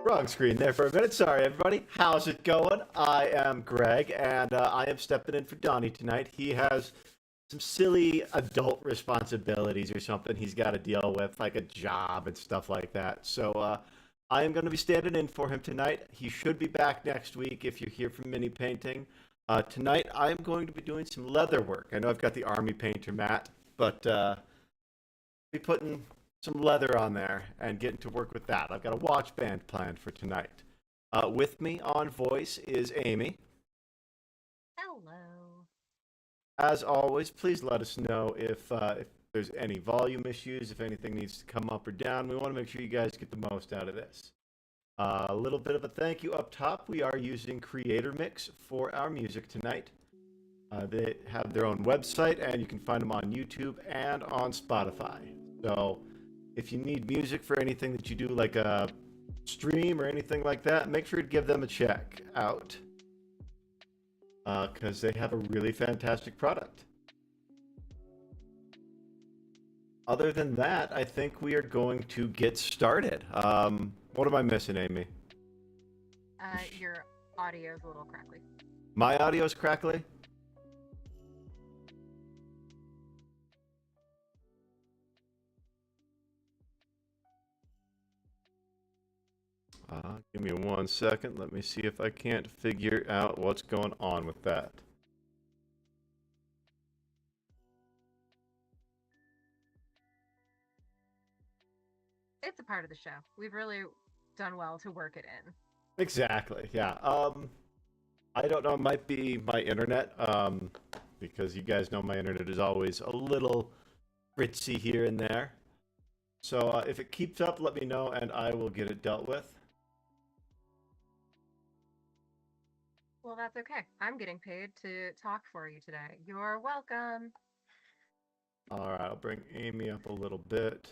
Wrong screen there for a minute. Sorry, everybody. How's it going? I am Greg, and I am stepping in for Donnie tonight. He has some silly adult responsibilities or something he's got to deal with, like a job and stuff like that. So I am going to be standing in for him tonight. He should be back next week if you're here from Mini Painting. Tonight, I am going to be doing some leather work. I know I've got the Army painter mat, but be putting some leather on there and getting to work with that. I've got a watch band planned for tonight. With me on voice is Amie. Hello. As always, please let us know if there's any volume issues, if anything needs to come up or down. We want to make sure you guys get the most out of this. A little bit of a thank you up top. We are using Creator Mix for our music tonight. They have their own website, and you can find them on YouTube and on Spotify. So if you need music for anything that you do, like a stream or anything like that, make sure to give them a check out, because they have a really fantastic product. Other than that, I think we are going to get started. What am I missing, Amie? Your audio is a little crackly. My audio's crackly? Give me 1 second. Let me see if I can't figure out what's going on with that. It's a part of the show. We've really done well to work it in. Exactly, yeah. I don't know, it might be my internet, because you guys know my internet is always a little ritzy here and there. So if it keeps up, let me know and I will get it dealt with. Well, that's okay. I'm getting paid to talk for you today. You're welcome. All right, I'll bring Amie up a little bit.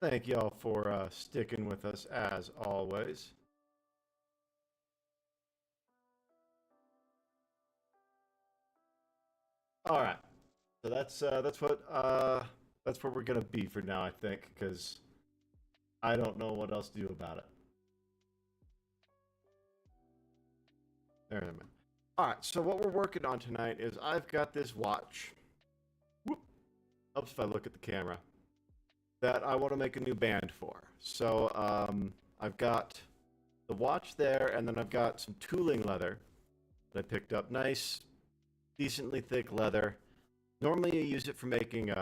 Thank y'all for sticking with us as always. All right, so that's where we're gonna be for now, I think, because I don't know what else to do about it. There it is. All right, so what we're working on tonight is I've got this watch. Whoop. Helps if I look at the camera. That I want to make a new band for. So I've got the watch there, and then I've got some tooling leather that I picked up. Nice, decently thick leather. Normally you use it for making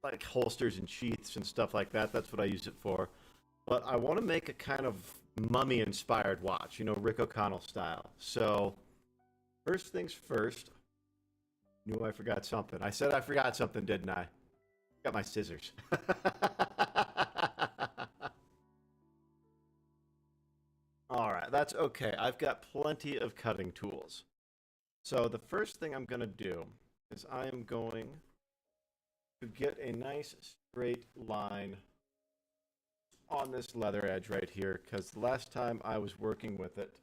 like holsters and sheaths and stuff like that. That's what I use it for. But I want to make a kind of mummy-inspired watch, you know, Rick O'Connell style. So first things first. Knew I forgot something. I said I forgot something, didn't I? Got my scissors. All right, that's okay. I've got plenty of cutting tools. So the first thing I'm going to do is I am going to get a nice straight line on this leather edge right here, because the last time I was working with it,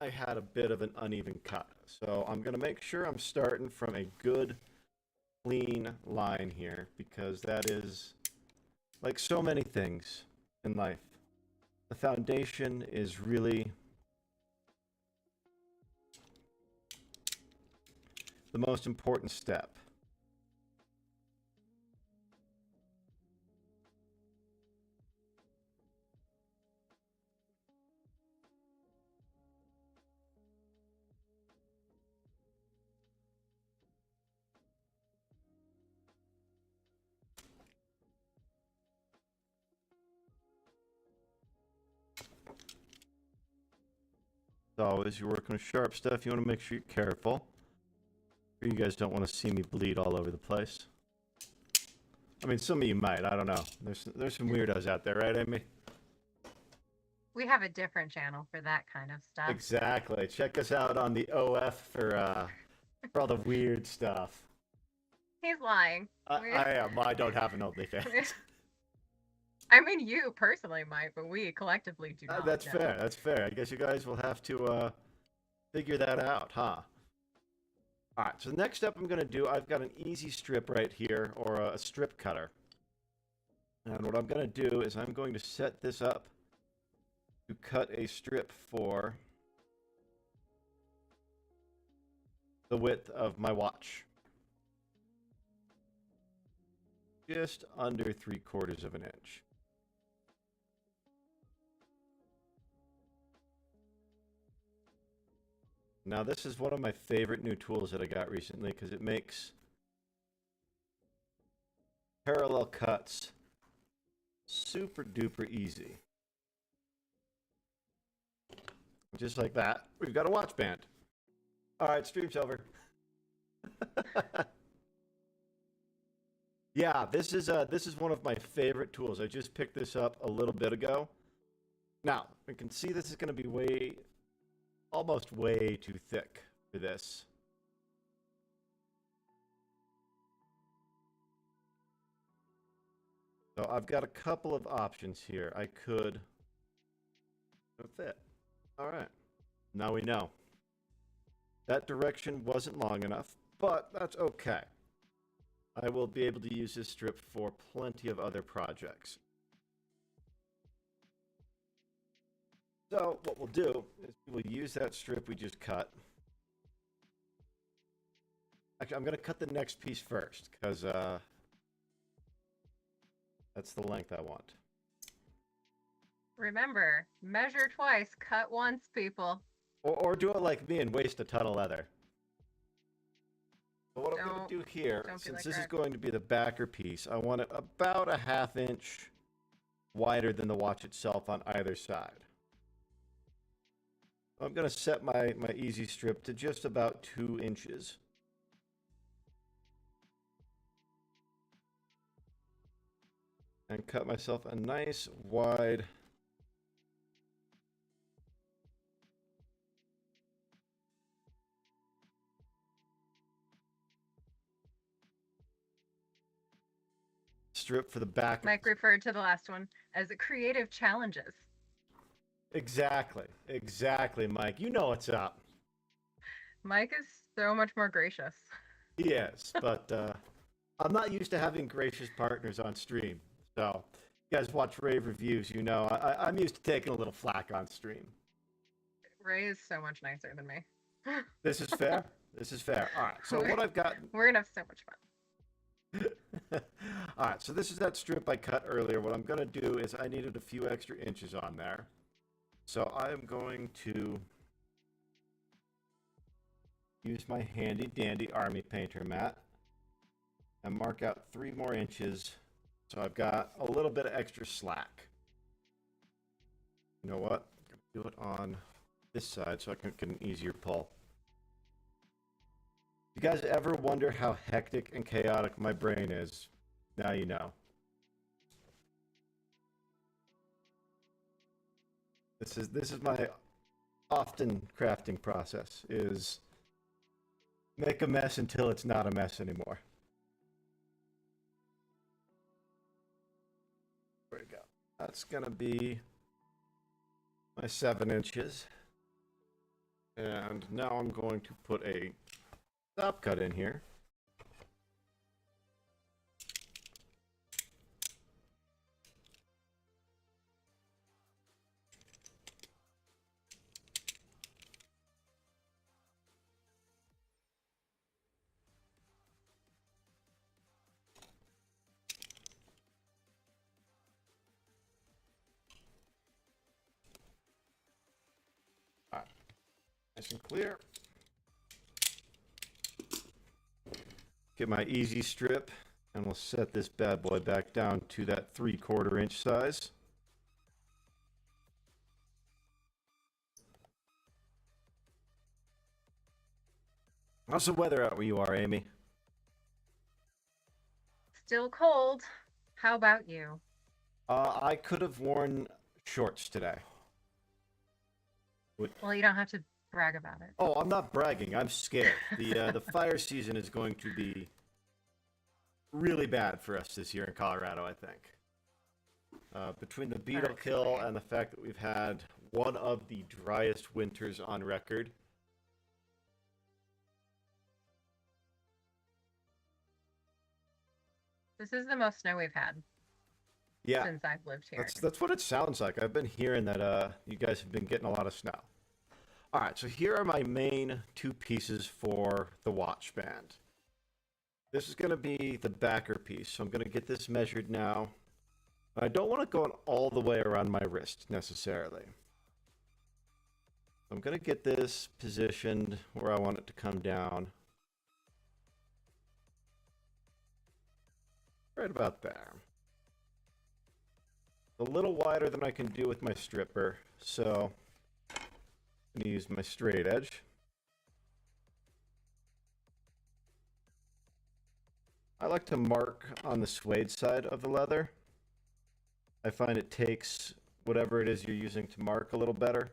I had a bit of an uneven cut. So I'm going to make sure I'm starting from a good clean line here, because that is, like so many things in life, the foundation is really the most important step. As always, you're working with sharp stuff. You want to make sure you're careful. You guys don't want to see me bleed all over the place. I mean, some of you might. I don't know. There's some weirdos out there, right, Amie? We have a different channel for that kind of stuff. Exactly. Check us out on the OF for all the weird stuff. He's lying. I am. I don't have an OnlyFans. I mean, you personally might, but we collectively do not. That's fair. That's fair. I guess you guys will have to figure that out, huh? All right, so the next step I'm going to do, I've got an easy strip right here, or a strip cutter. And what I'm going to do is I'm going to set this up to cut a strip for the width of my watch. Just under 3/4 of an inch. Now this is one of my favorite new tools that I got recently because it makes parallel cuts super duper easy. Just like that, we've got a watch band. All right, stream's over. Yeah, this is one of my favorite tools. I just picked this up a little bit ago. Now, we can see this is going to be almost way too thick for this. So I've got a couple of options here. I could fit. All right, now we know. That direction wasn't long enough, but that's okay. I will be able to use this strip for plenty of other projects. So what we'll do is we'll use that strip we just cut. Actually, I'm going to cut the next piece first because that's the length I want. Remember, measure twice, cut once, people. Or do it like me and waste a ton of leather. But what I'm going to do here, since this is going to be the backer piece, I want it about a 1/2 inch wider than the watch itself on either side. I'm going to set my easy strip to just about 2 inches. And cut myself a nice wide strip for the back. Mike referred to the last one as creative challenges. Exactly, Mike. You know what's up. Mike is so much more gracious. He is, but I'm not used to having gracious partners on stream. So, you guys watch rave reviews, you know I'm used to taking a little flack on stream. Ray is so much nicer than me. This is fair. This is fair. All right, so what I've got... We're going to have so much fun. All right, so this is that strip I cut earlier. What I'm going to do is I needed a few extra inches on there. So I am going to use my handy dandy Army painter mat and mark out 3 more inches. So I've got a little bit of extra slack. You know what? I'm going to do it on this side so I can get an easier pull. You guys ever wonder how hectic and chaotic my brain is? Now you know. This is my often crafting process, is make a mess until it's not a mess anymore. There we go. That's gonna be my 7 inches. And now I'm going to put a stop cut in here. Nice and clear. Get my easy strip, and we'll set this bad boy back down to that 3/4 inch size. How's the weather out where you are, Amy? Still cold. How about you? I could have worn shorts today. Well, you don't have to brag about it. Oh, I'm not bragging. I'm scared. The fire season is going to be really bad for us this year in Colorado, I think. Between the beetle kill and the fact that we've had one of the driest winters on record. This is the most snow we've had Yeah, since I've lived here. that's what it sounds like. I've been hearing that you guys have been getting a lot of snow. All right, so here are my main two pieces for the watch band. This is going to be the backer piece, so I'm going to get this measured now. I don't want it going all the way around my wrist necessarily. I'm going to get this positioned where I want it to come down. Right about there. A little wider than I can do with my stripper, so I'm going to use my straight edge. I like to mark on the suede side of the leather. I find it takes whatever it is you're using to mark a little better.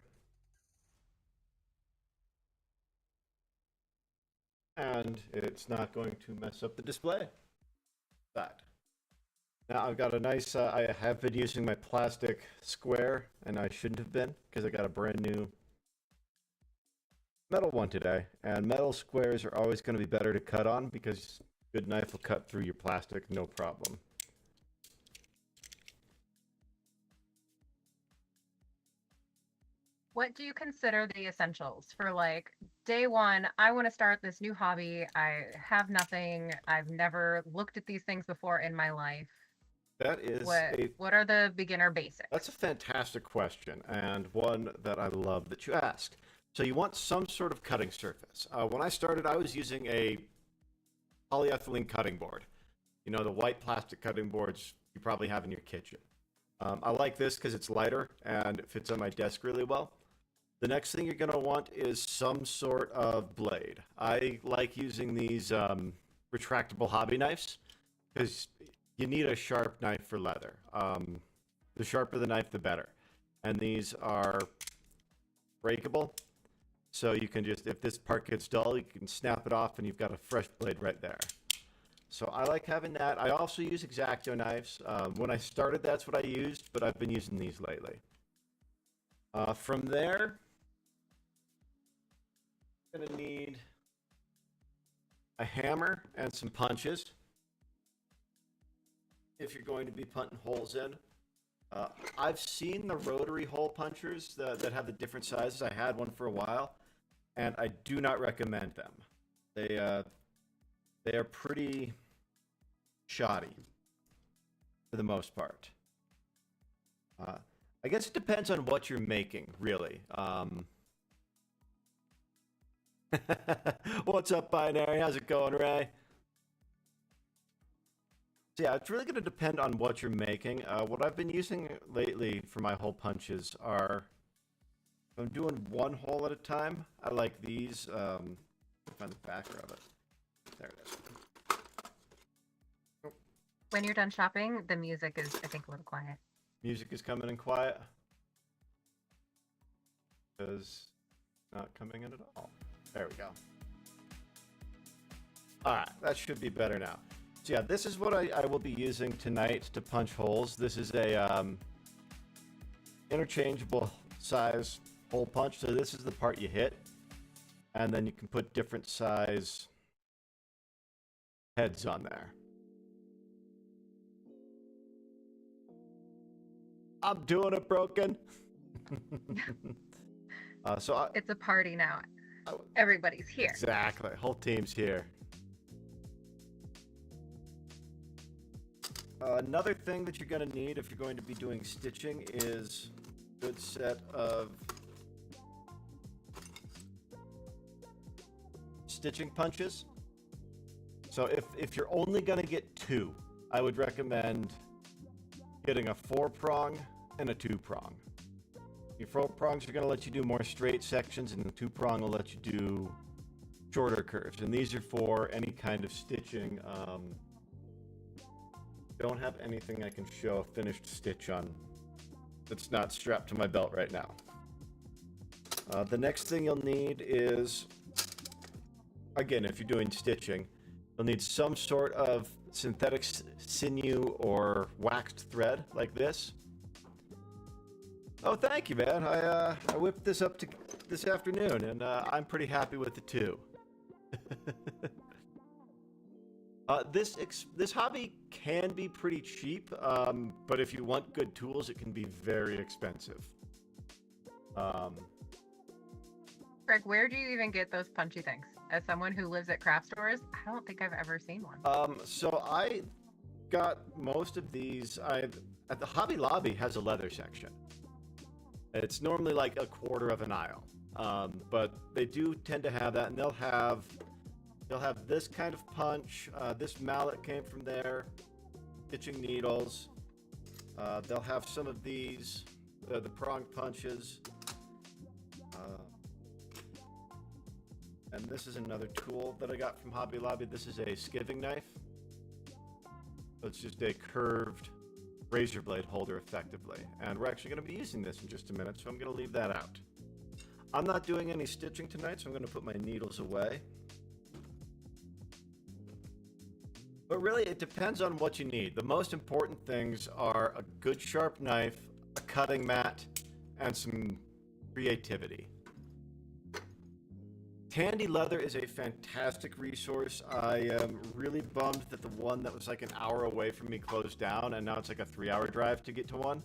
And it's not going to mess up the display. That. Now I've got a nice, I have been using my plastic square, and I shouldn't have been, because I got a brand new metal one today. And metal squares are always going to be better to cut on, because a good knife will cut through your plastic, no problem. What do you consider the essentials for like day one? I want to start this new hobby. I have nothing. I've never looked at these things before in my life. That is what are the beginner basics? That's a fantastic question, and one that I love that you asked. So you want some sort of cutting surface. When I started, I was using a polyethylene cutting board. You know, the white plastic cutting boards you probably have in your kitchen. I like this because it's lighter and it fits on my desk really well. The next thing you're going to want is some sort of blade. I like using these retractable hobby knives because you need a sharp knife for leather. The sharper the knife, the better. And these are breakable. So you can just, if this part gets dull, you can snap it off and you've got a fresh blade right there. So I like having that. I also use X-Acto knives. When I started, that's what I used, but I've been using these lately. From there, I'm going to need a hammer and some punches if you're going to be punching holes in. I've seen the rotary hole punchers that have the different sizes. I had one for a while, and I do not recommend them. They are pretty shoddy for the most part. I guess it depends on what you're making, really. What's up, Binary? How's it going, Ray? So yeah, it's really going to depend on what you're making. What I've been using lately for my hole punches are, I'm doing one hole at a time. I like these. Find the backer of it. There it is. When you're done shopping, the music is, I think, a little quiet. Music is coming in quiet. Because not coming in at all. There we go. Alright, that should be better now. So yeah, this is what I will be using tonight to punch holes. This is a interchangeable size hole punch. So this is the part you hit. And then you can put different size heads on there. I'm doing it, Broken. It's a party now. Everybody's here. Exactly. Whole team's here. Another thing that you're going to need if you're going to be doing stitching is a good set of stitching punches. So if you're only going to get two, I would recommend getting a 4-prong and a 2-prong. Your 4-prongs are going to let you do more straight sections, and the 2-prong will let you do shorter curves. And these are for any kind of stitching. Don't have anything I can show a finished stitch on that's not strapped to my belt right now. The next thing you'll need is, again, if you're doing stitching, you'll need some sort of synthetic sinew or waxed thread like this. Oh, thank you, man. I whipped this up this afternoon, and I'm pretty happy with the two. This hobby can be pretty cheap, but if you want good tools, it can be very expensive. Um, Greg, where do you even get those punchy things? As someone who lives at craft stores, I don't think I've ever seen one. so I got most of these. I've at the Hobby Lobby has a leather section. It's normally like a quarter of an aisle, but they do tend to have that, and they'll have this kind of punch. This mallet came from there. Stitching needles. They'll have some of these, the prong punches. And this is another tool that I got from Hobby Lobby. This is a skiving knife. So it's just a curved razor blade holder, effectively. And we're actually going to be using this in just a minute, so I'm going to leave that out. I'm not doing any stitching tonight, so I'm going to put my needles away. But really, it depends on what you need. The most important things are a good sharp knife, a cutting mat, and some creativity. Tandy Leather is a fantastic resource. I am really bummed that the one that was like an hour away from me closed down, and now it's like a 3-hour drive to get to one.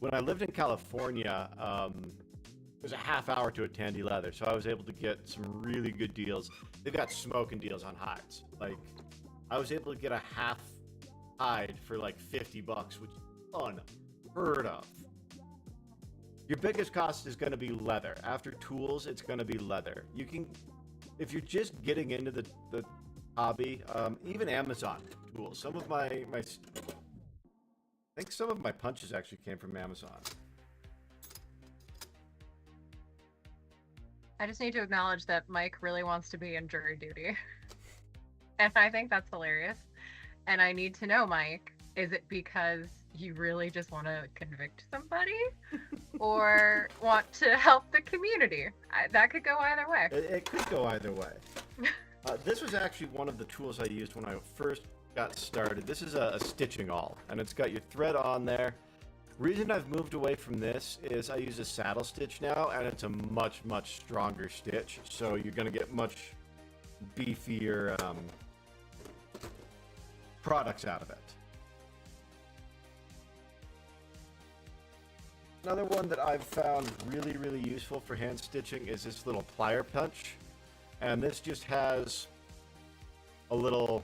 When I lived in California, it was a half hour to a Tandy Leather, so I was able to get some really good deals. They've got smoking deals on hides. Like, I was able to get a half hide for like $50, which is unheard of. Your biggest cost is going to be leather. After tools, it's going to be leather. You can, if you're just getting into the hobby, even Amazon tools. I think some of my punches actually came from Amazon. I just need to acknowledge that Mike really wants to be in jury duty. And I think that's hilarious. And I need to know, Mike, is it because you really just want to convict somebody or want to help the community? That could go either way. It could go either way. This was actually one of the tools I used when I first got started. This is a stitching awl, and it's got your thread on there. Reason I've moved away from this is I use a saddle stitch now, and it's a much, much stronger stitch, so you're going to get much beefier products out of it. Another one that I've found really, really useful for hand stitching is this little plier punch. And this just has a little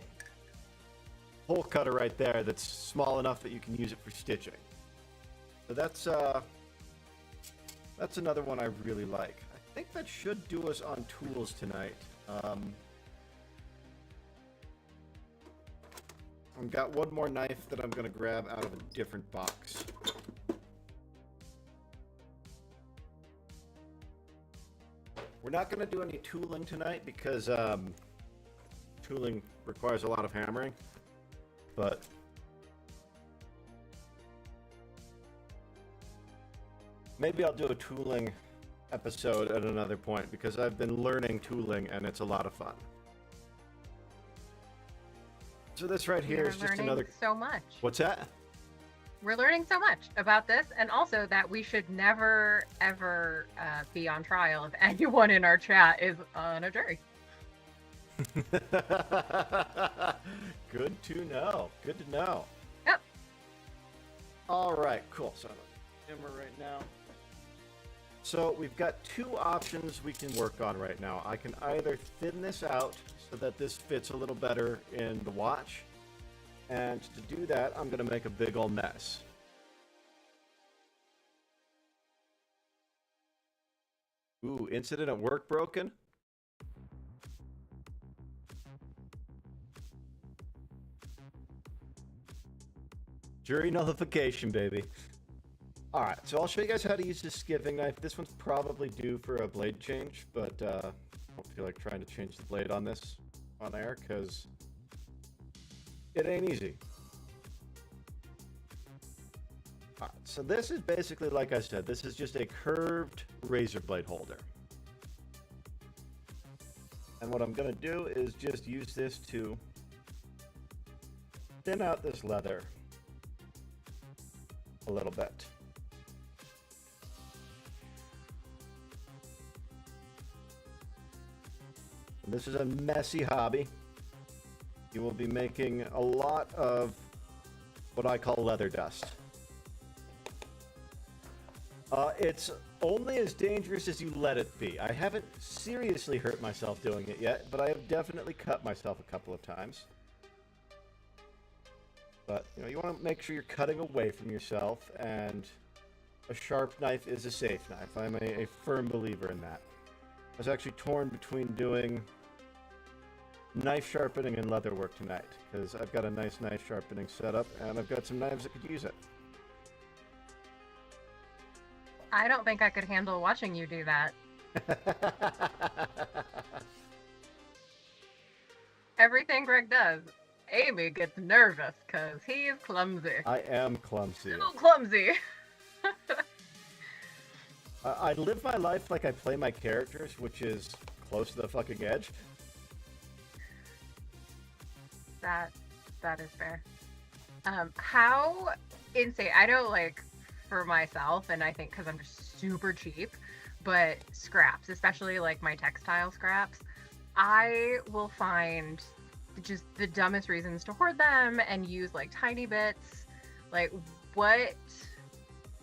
hole cutter right there that's small enough that you can use it for stitching. So that's another one I really like. I think that should do us on tools tonight. I've got one more knife that I'm going to grab out of a different box. We're not going to do any tooling tonight because tooling requires a lot of hammering, but maybe I'll do a tooling episode at another point because I've been learning tooling and it's a lot of fun. So this right here is just another... so much. What's that? We're learning so much about this, and also that we should never, ever be on trial if anyone in our chat is on a jury. Good to know. Good to know. Yep. All right, cool. So I'm on camera right now. So we've got two options we can work on right now. I can either thin this out so that this fits a little better in the watch. And to do that, I'm going to make a big old mess. Ooh, incident at work broken? Jury nullification, baby. Alright, so I'll show you guys how to use this skiving knife. This one's probably due for a blade change, but I don't feel like trying to change the blade on this on air, because it ain't easy. Alright, so this is basically, like I said, this is just a curved razor blade holder. And what I'm going to do is just use this to thin out this leather a little bit. And this is a messy hobby. you will be making a lot of what I call leather dust. It's only as dangerous as you let it be. I haven't seriously hurt myself doing it yet, but I have definitely cut myself a couple of times. But, you know, you want to make sure you're cutting away from yourself, and a sharp knife is a safe knife. I'm a firm believer in that. I was actually torn between doing knife sharpening and leatherwork tonight, because I've got a nice knife sharpening setup, and I've got some knives that could use it. I don't think I could handle watching you do that. Everything Greg does, Amie gets nervous because he's clumsy. I am clumsy. So clumsy. I live my life like I play my characters, which is close to the fucking edge. That is fair. How insane? I know, like, for myself, and I think because I'm just super cheap, but scraps, especially like my textile scraps, I will find just the dumbest reasons to hoard them and use like tiny bits. Like, what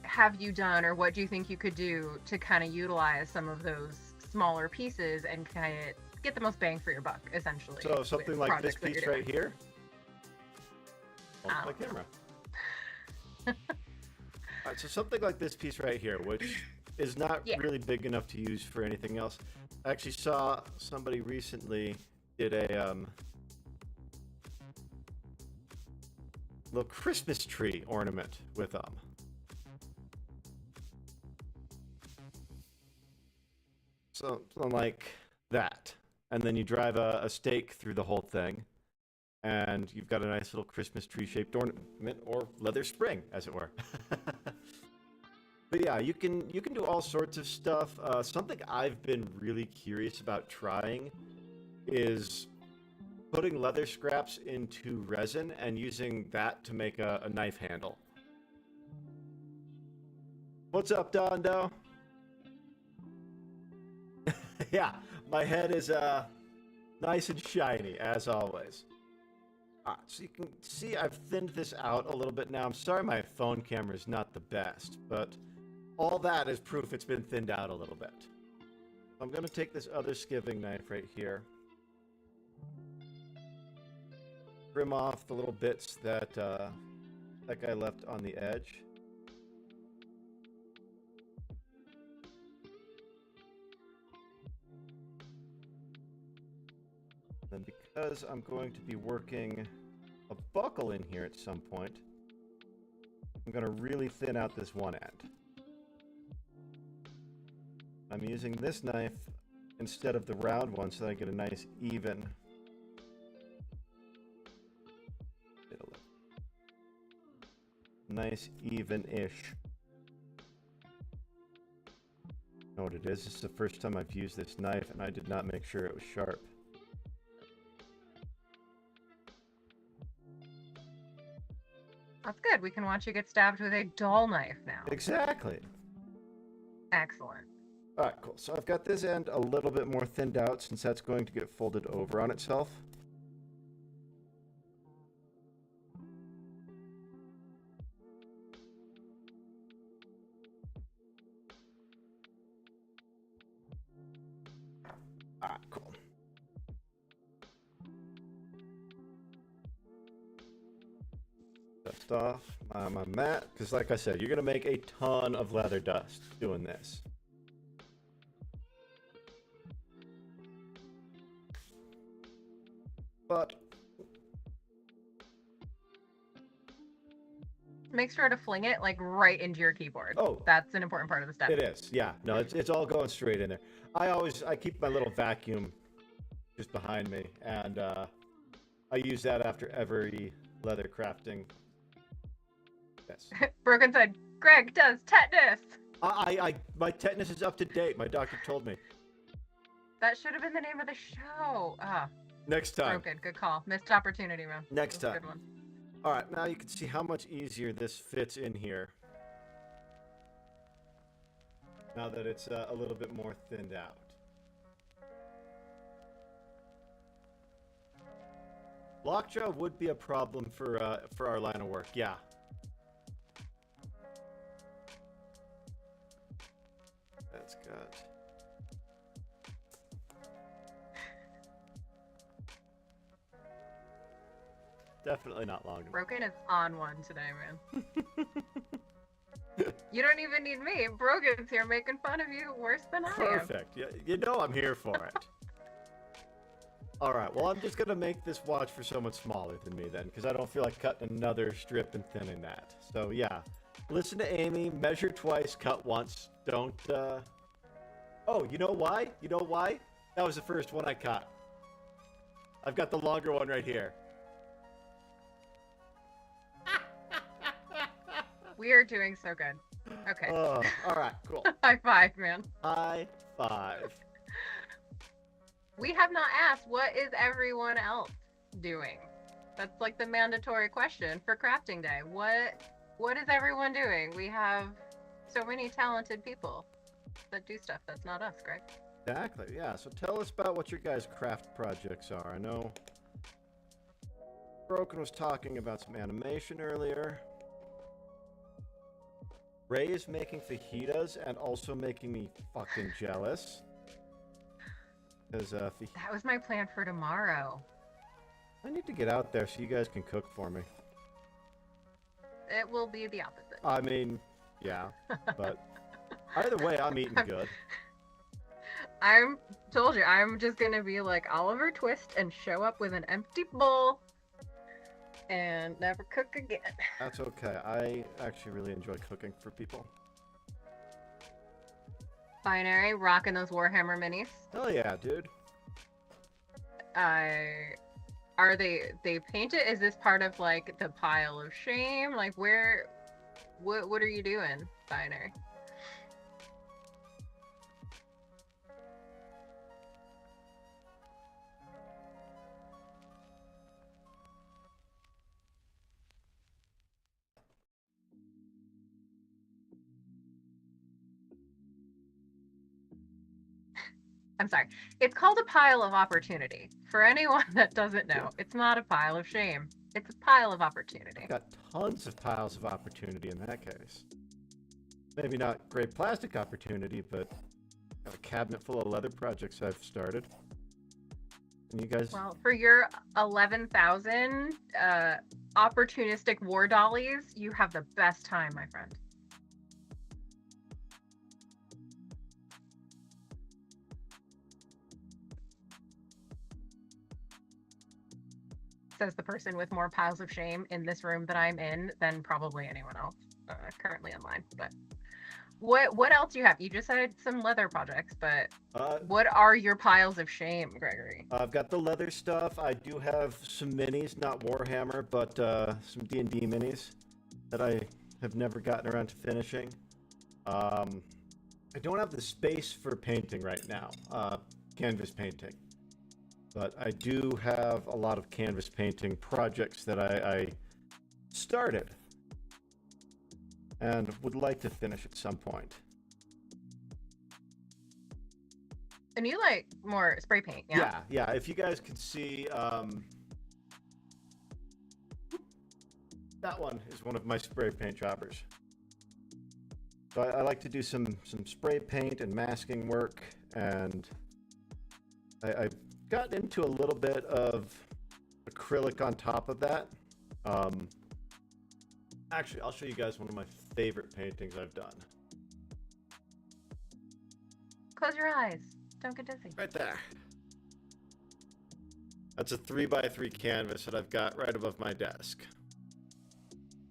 have you done, or what do you think you could do to kind of utilize some of those smaller pieces and kind of get the most bang for your buck, essentially? So something like this piece right here. Hold my camera. Alright, so something like this piece right here, which is not really big enough to use for anything else. I actually saw somebody recently did a little Christmas tree ornament with something like that, and then you drive a stake through the whole thing, and you've got a nice little Christmas tree shaped ornament, or leather spring, as it were. But yeah, you can do all sorts of stuff. Something I've been really curious about trying is putting leather scraps into resin and using that to make a knife handle. What's up, Dondo? Yeah, my head is nice and shiny, as always. So you can see I've thinned this out a little bit now. I'm sorry my phone camera is not the best, but all that is proof it's been thinned out a little bit. I'm going to take this other skiving knife right here, trim off the little bits that that guy left on the edge. And because I'm going to be working a buckle in here at some point, I'm going to really thin out this one end. I'm using this knife instead of the round one so that I get a nice even. Nice even-ish. You know what it is? This is the first time I've used this knife and I did not make sure it was sharp. That's good. We can watch you get stabbed with a dull knife now. Exactly. Excellent. Alright, cool. So I've got this end a little bit more thinned out since that's going to get folded over on itself. Alright, cool. Dust off my mat, because like I said, you're going to make a ton of leather dust doing this. But make sure to fling it like right into your keyboard. Oh, that's an important part of the step. It is, yeah. No, it's all going straight in there. I keep my little vacuum just behind me, and I use that after every leather crafting. Yes. Broken said, Greg does tetanus. My tetanus is up to date. My doctor told me. That should have been the name of the show. Next time. Broken, good call. Missed opportunity, man. Next time. Good one. All right, now you can see how much easier this fits in here. Now that it's a little bit more thinned out. Lockjaw would be a problem for our line of work. Yeah. That's good. Definitely not long enough. Broken is on one today, man. You don't even need me. Brogan's here making fun of you worse than I am. Perfect. You know I'm here for it. All right. Well, I'm just gonna make this watch for someone smaller than me then, because I don't feel like cutting another strip and thinning that. So yeah, listen to Amie. Measure twice, cut once. Don't. Oh, you know why? You know why? That was the first one I cut. I've got the longer one right here. We are doing so good. Okay. Oh, all right, cool. High five, man. High five. We have not asked, what is everyone else doing? That's like the mandatory question for crafting day. What is everyone doing? We have so many talented people that do stuff that's not us, Greg. Exactly, yeah. So tell us about what your guys' craft projects are. I know Broken was talking about some animation earlier. Ray is making fajitas and also making me fucking jealous. Because That was my plan for tomorrow. I need to get out there so you guys can cook for me. It will be the opposite. I mean, yeah, but either way, I'm eating good. I'm told you, I'm just gonna be like Oliver Twist and show up with an empty bowl and never cook again. That's okay. I actually really enjoy cooking for people. Binary, rocking those Warhammer minis. Hell yeah, dude. Are they painted? Is this part of like the pile of shame? Like what are you doing, Binary? I'm sorry. It's called a pile of opportunity. For anyone that doesn't know, it's not a pile of shame. It's a pile of opportunity. Got tons of piles of opportunity in that case. Maybe not great plastic opportunity, but got a cabinet full of leather projects I've started. And you guys... Well, for your 11,000 opportunistic war dollies, you have the best time, my friend. Says the person with more piles of shame in this room that I'm in than probably anyone else currently online. But what else do you have? You just had some leather projects, but what are your piles of shame, Gregory? I've got the leather stuff. I do have some minis, not Warhammer, but some D&D minis that I have never gotten around to finishing. I don't have the space for painting right now, canvas painting. But I do have a lot of canvas painting projects that I started and would like to finish at some point. And you like more spray paint, yeah? Yeah. If you guys can see, that one is one of my spray paint jobbers. So I like to do some spray paint and masking work, and I got into a little bit of acrylic on top of that. Actually, I'll show you guys one of my favorite paintings I've done. Close your eyes. Don't get dizzy. Right there. That's a 3x3 canvas that I've got right above my desk.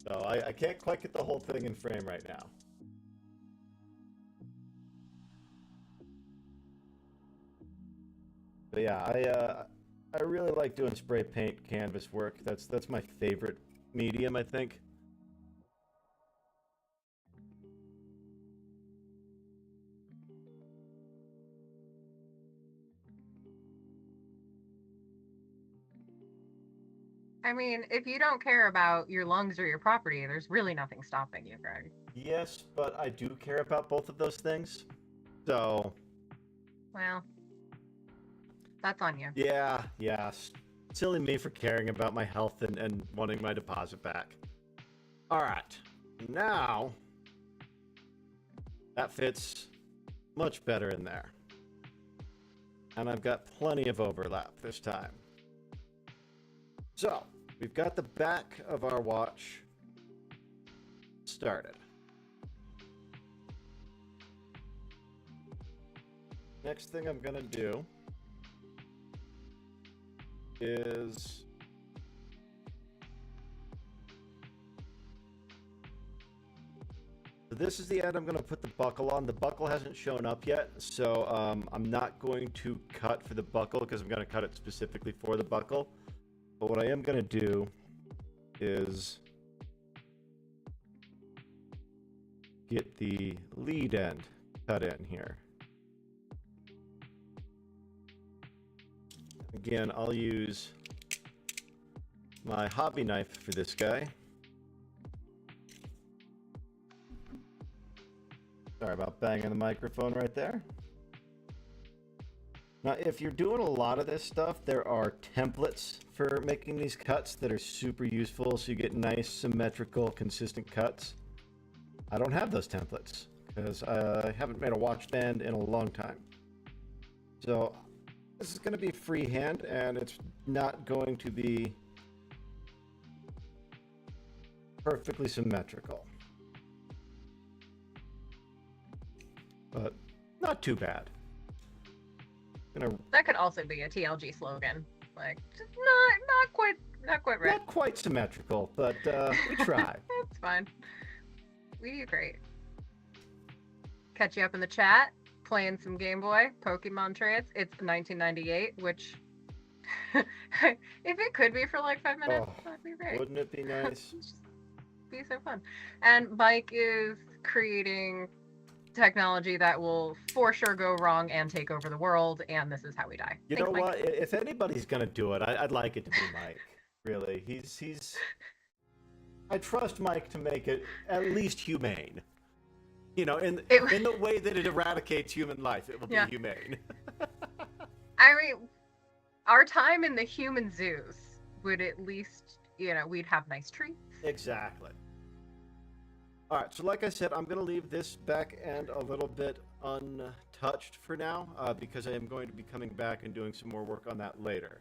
So I can't quite get the whole thing in frame right now. But yeah, I really like doing spray paint canvas work. That's my favorite medium, I think. I mean, if you don't care about your lungs or your property, there's really nothing stopping you, Greg. Yes, but I do care about both of those things. So... Well, that's on you. Yeah. Silly me for caring about my health and wanting my deposit back. All right, now that fits much better in there. And I've got plenty of overlap this time. So, we've got the back of our watch started. Next thing I'm gonna do is this is the end I'm going to put the buckle on. The buckle hasn't shown up yet, so I'm not going to cut for the buckle because I'm going to cut it specifically for the buckle. But what I am going to do is get the lead end cut in here. Again, I'll use my hobby knife for this guy. Sorry about banging the microphone right there. Now, if you're doing a lot of this stuff, there are templates for making these cuts that are super useful, so you get nice, symmetrical, consistent cuts. I don't have those templates because I haven't made a watch band in a long time. So this is going to be freehand, and it's not going to be perfectly symmetrical. But not too bad. That could also be a TLG slogan, like just not quite right. Not quite symmetrical, but we try. That's fine. We do great. Catch you up in the chat, playing some Game Boy Pokemon trades. It's 1998, which if it could be for like 5 minutes, that'd be great. Wouldn't it be nice? Be so fun. And Mike is creating technology that will for sure go wrong and take over the world, and this is how we die. You Thanks, know Mike. what? If anybody's gonna do it, I'd like it to be Mike. Really, he's. I trust Mike to make it at least humane. You know, in the way that it eradicates human life, it will be humane. I mean, our time in the human zoos would at least, we'd have nice treats. Exactly. All right, so like I said, I'm going to leave this back end a little bit untouched for now because I am going to be coming back and doing some more work on that later.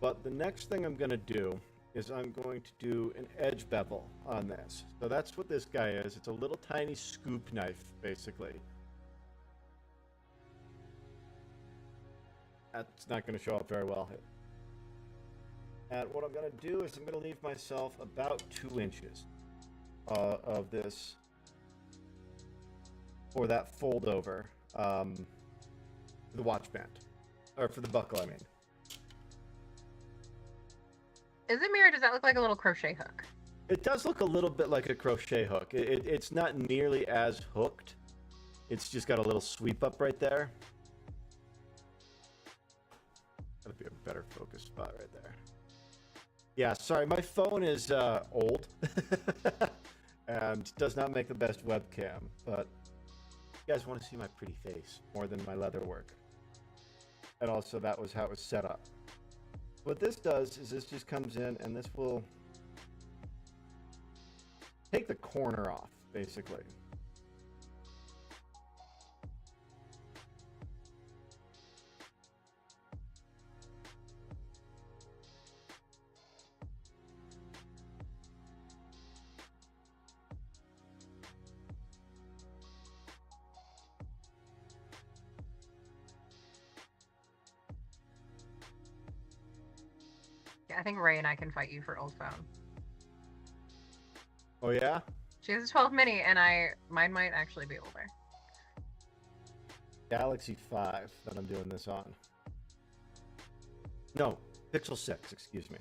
But the next thing I'm going to do is I'm going to do an edge bevel on this. So that's what this guy is. It's a little tiny scoop knife, basically. That's not going to show up very well here. And what I'm going to do is I'm going to leave myself about 2 inches of this for that fold over for the watch band, or for the buckle, I mean. Is it mirrored? Does that look like a little crochet hook? It does look a little bit like a crochet hook. It's not nearly as hooked. It's just got a little sweep up right there. That'd be a better focus spot right there. Yeah, sorry, my phone is old and does not make the best webcam, but you guys want to see my pretty face more than my leather work. And also, that was how it was set up. What this does is this just comes in and this will take the corner off, basically. I think Ray and I can fight you for old phone. Oh yeah? She has a 12 mini, and mine might actually be older. Galaxy 5 that I'm doing this on. No, Pixel 6, excuse me.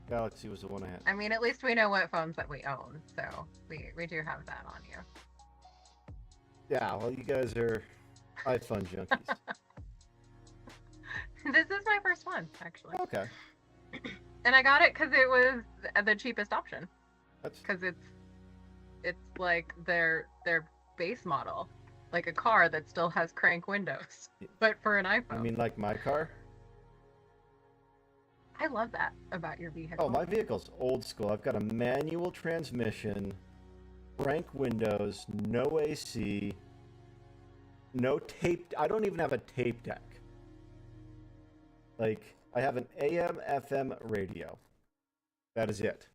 Galaxy was the one I had. I mean, at least we know what phones that we own, so we do have that on you. Yeah, well, you guys are iPhone junkies. This is my first one, actually. Okay. And I got it because it was the cheapest option. That's because it's like their base model, like a car that still has crank windows, but for an iPhone. You mean like my car? I love that about your vehicle. Oh, my vehicle's old school. I've got a manual transmission, crank windows, no AC, no tape. I don't even have a tape deck. Like, I have an AM, FM radio. That is it.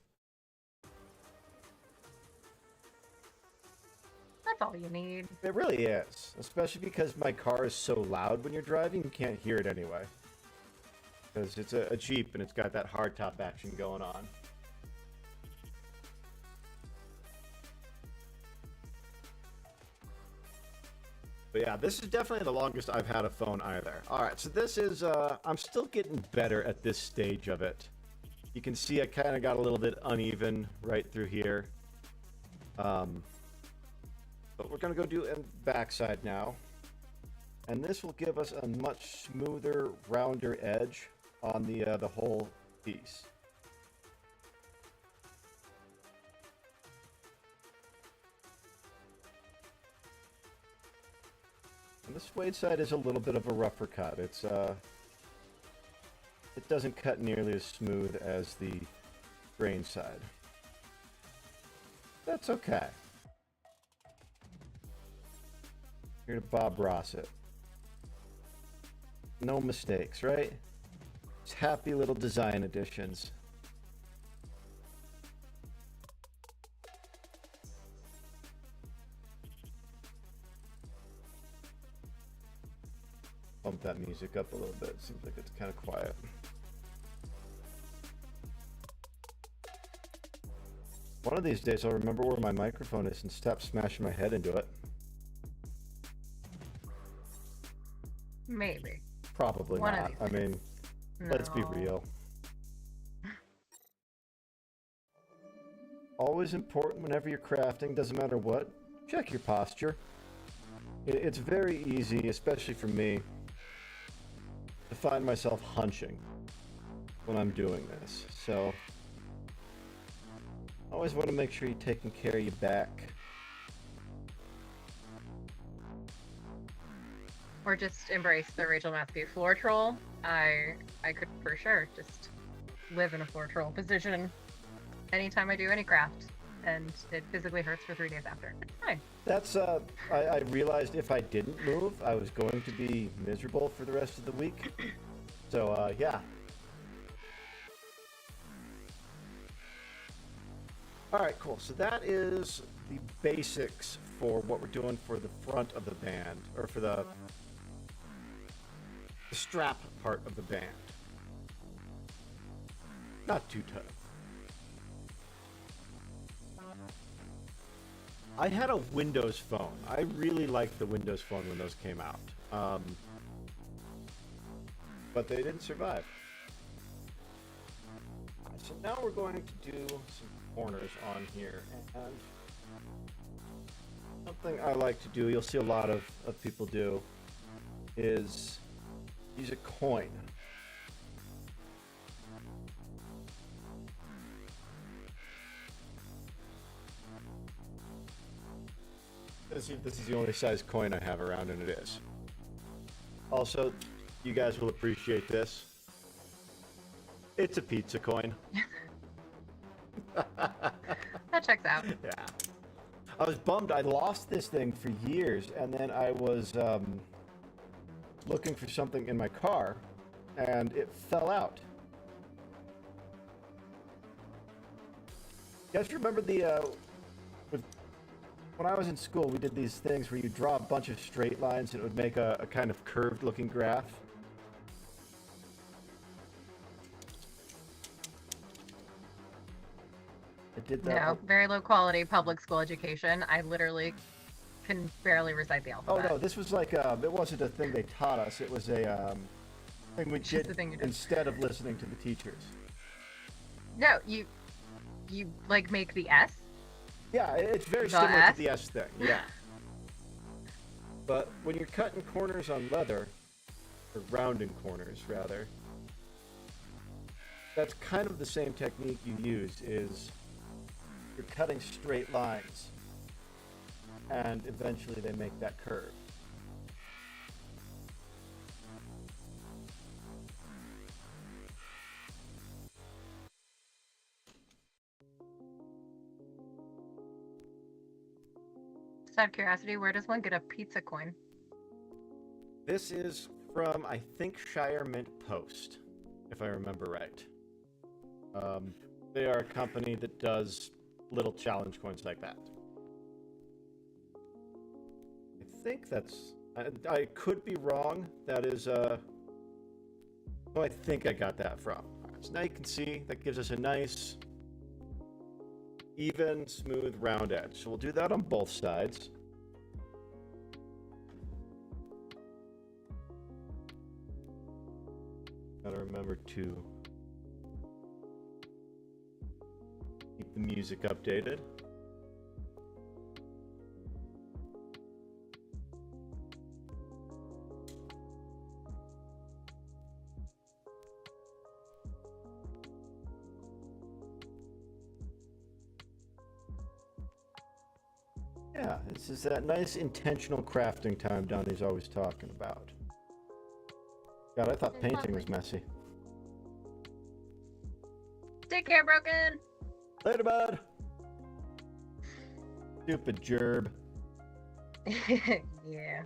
That's all you need. It really is. Especially because my car is so loud when you're driving, you can't hear it anyway. Because it's a Jeep and it's got that hardtop action going on. But yeah, this is definitely the longest I've had a phone either. Alright, so this is, I'm still getting better at this stage of it. You can see I kind of got a little bit uneven right through here. But we're going to go do a backside now. And this will give us a much smoother, rounder edge on the whole piece. And the suede side is a little bit of a rougher cut. It doesn't cut nearly as smooth as the grain side. That's okay. Here to Bob Ross it. No mistakes, right? It's happy little design additions. Bump that music up a little bit. Seems like it's kind of quiet. One of these days I'll remember where my microphone is and stop smashing my head into it. Maybe. Probably One of not. these I mean, let's be No. real. Always important whenever you're crafting, doesn't matter what, check your posture. It's very easy, especially for me, to find myself hunching when I'm doing this. So, always want to make sure you're taking care of your back. Or just embrace the Rachel Matthew floor troll. I could for sure just live in a floor troll position anytime I do any craft, and it physically hurts for 3 days after. It's fine. That's, I realized if I didn't move, I was going to be miserable for the rest of the week. So, yeah. Alright, cool. So that is the basics for what we're doing for the front of the band, or for the strap part of the band. Not too tough. I had a Windows phone. I really liked the Windows phone when those came out. But they didn't survive. So now we're going to do some corners on here. And something I like to do, you'll see a lot of people do, is use a coin. Let's see if this is the only size coin I have around, and it is. Also, you guys will appreciate this. It's a pizza coin. That checks out. Yeah. I was bummed. I lost this thing for years, and then I was looking for something in my car, and it fell out. You guys remember when I was in school, we did these things where you draw a bunch of straight lines and it would make a kind of curved looking graph? I did that. No, very low quality public school education. I literally can barely recite the Oh alphabet. no, this was like, it wasn't a thing they taught us. It was a thing we Just did a thing you did. instead of listening to the teachers. No, you like make the S. Yeah, it's very The similar S? to the S thing, yeah. But when you're cutting corners on leather, or rounding corners rather, that's kind of the same technique you use, is you're cutting straight lines, and eventually they make that curve. Just out of curiosity, where does one get a pizza coin? This is from, I think, Shire Mint Post, if I remember right. They are a company that does little challenge coins like that. I think that's... I could be wrong. That is... Who I think I got that from. So now you can see that gives us a nice, even, smooth, round edge. So we'll do that on both sides. Gotta remember to keep the music updated. Yeah, this is that nice intentional crafting time Donnie's always talking about. God, I thought painting was messy. Take care, Broken! Later, bud! Stupid gerb. Yeah.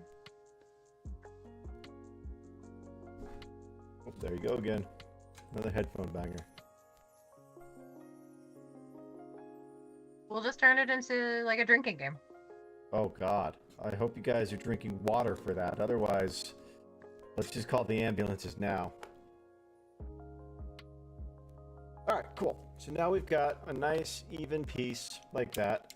Oh, there you go again. Another headphone banger. We'll just turn it into like a drinking game. Oh God, I hope you guys are drinking water for that. Otherwise, let's just call the ambulances now. All right, cool. So now we've got a nice even piece like that.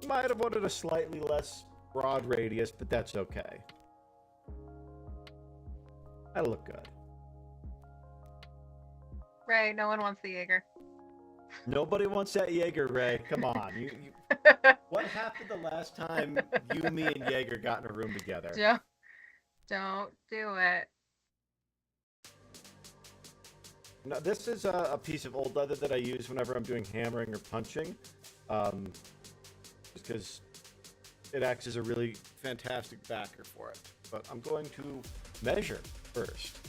Might have wanted a slightly less broad radius, but that's okay. That'll look good. Right, no one wants the Jaeger. Nobody wants that Jaeger, Ray. Come on. What happened the last time you, me, and Jaeger got in a room together? Don't do it. Now, this is a piece of old leather that I use whenever I'm doing hammering or punching. Just because it acts as a really fantastic backer for it. But I'm going to measure first.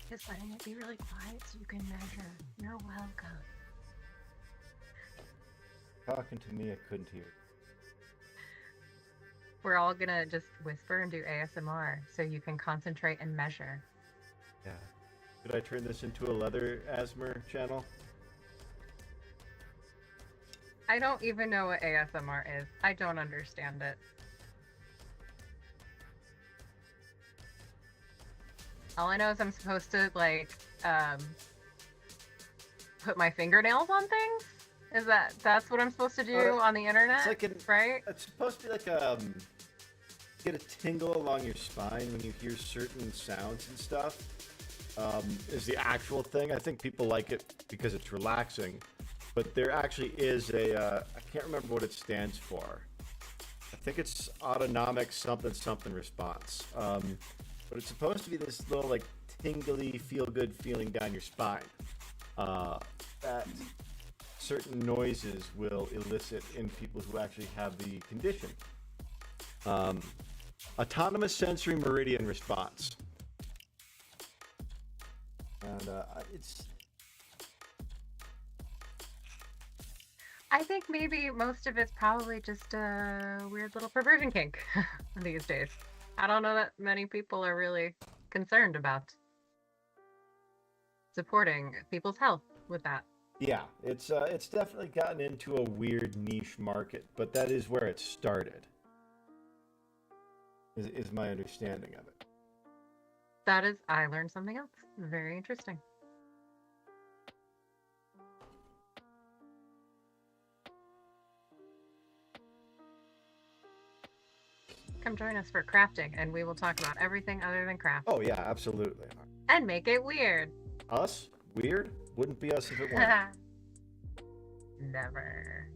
Just letting it be really quiet so you can measure. You're welcome. Talking to me, I couldn't hear. We're all gonna just whisper and do ASMR so you can concentrate and measure. Yeah. Could I turn this into a leather ASMR channel? I don't even know what ASMR is. I don't understand it. All I know is I'm supposed to, like, put my fingernails on things? That's what I'm supposed to do on the internet? It's like right? It's supposed to be like get a tingle along your spine when you hear certain sounds and stuff. Is the actual thing. I think people like it because it's relaxing, but there actually is I can't remember what it stands for. I think it's autonomic something something response. But it's supposed to be this little like tingly, feel-good feeling down your spine that certain noises will elicit in people who actually have the condition. Autonomous sensory meridian response. And it's... I think maybe most of it's probably just a weird little perversion kink these days. I don't know that many people are really concerned about supporting people's health with that. Yeah, it's definitely gotten into a weird niche market, but that is where it started. Is my understanding of it. That is, I learned something else. Very interesting. Come join us for crafting, and we will talk about everything other than craft. Oh yeah, absolutely. And make it weird. Us? Weird? Wouldn't be us if it weren't. Never.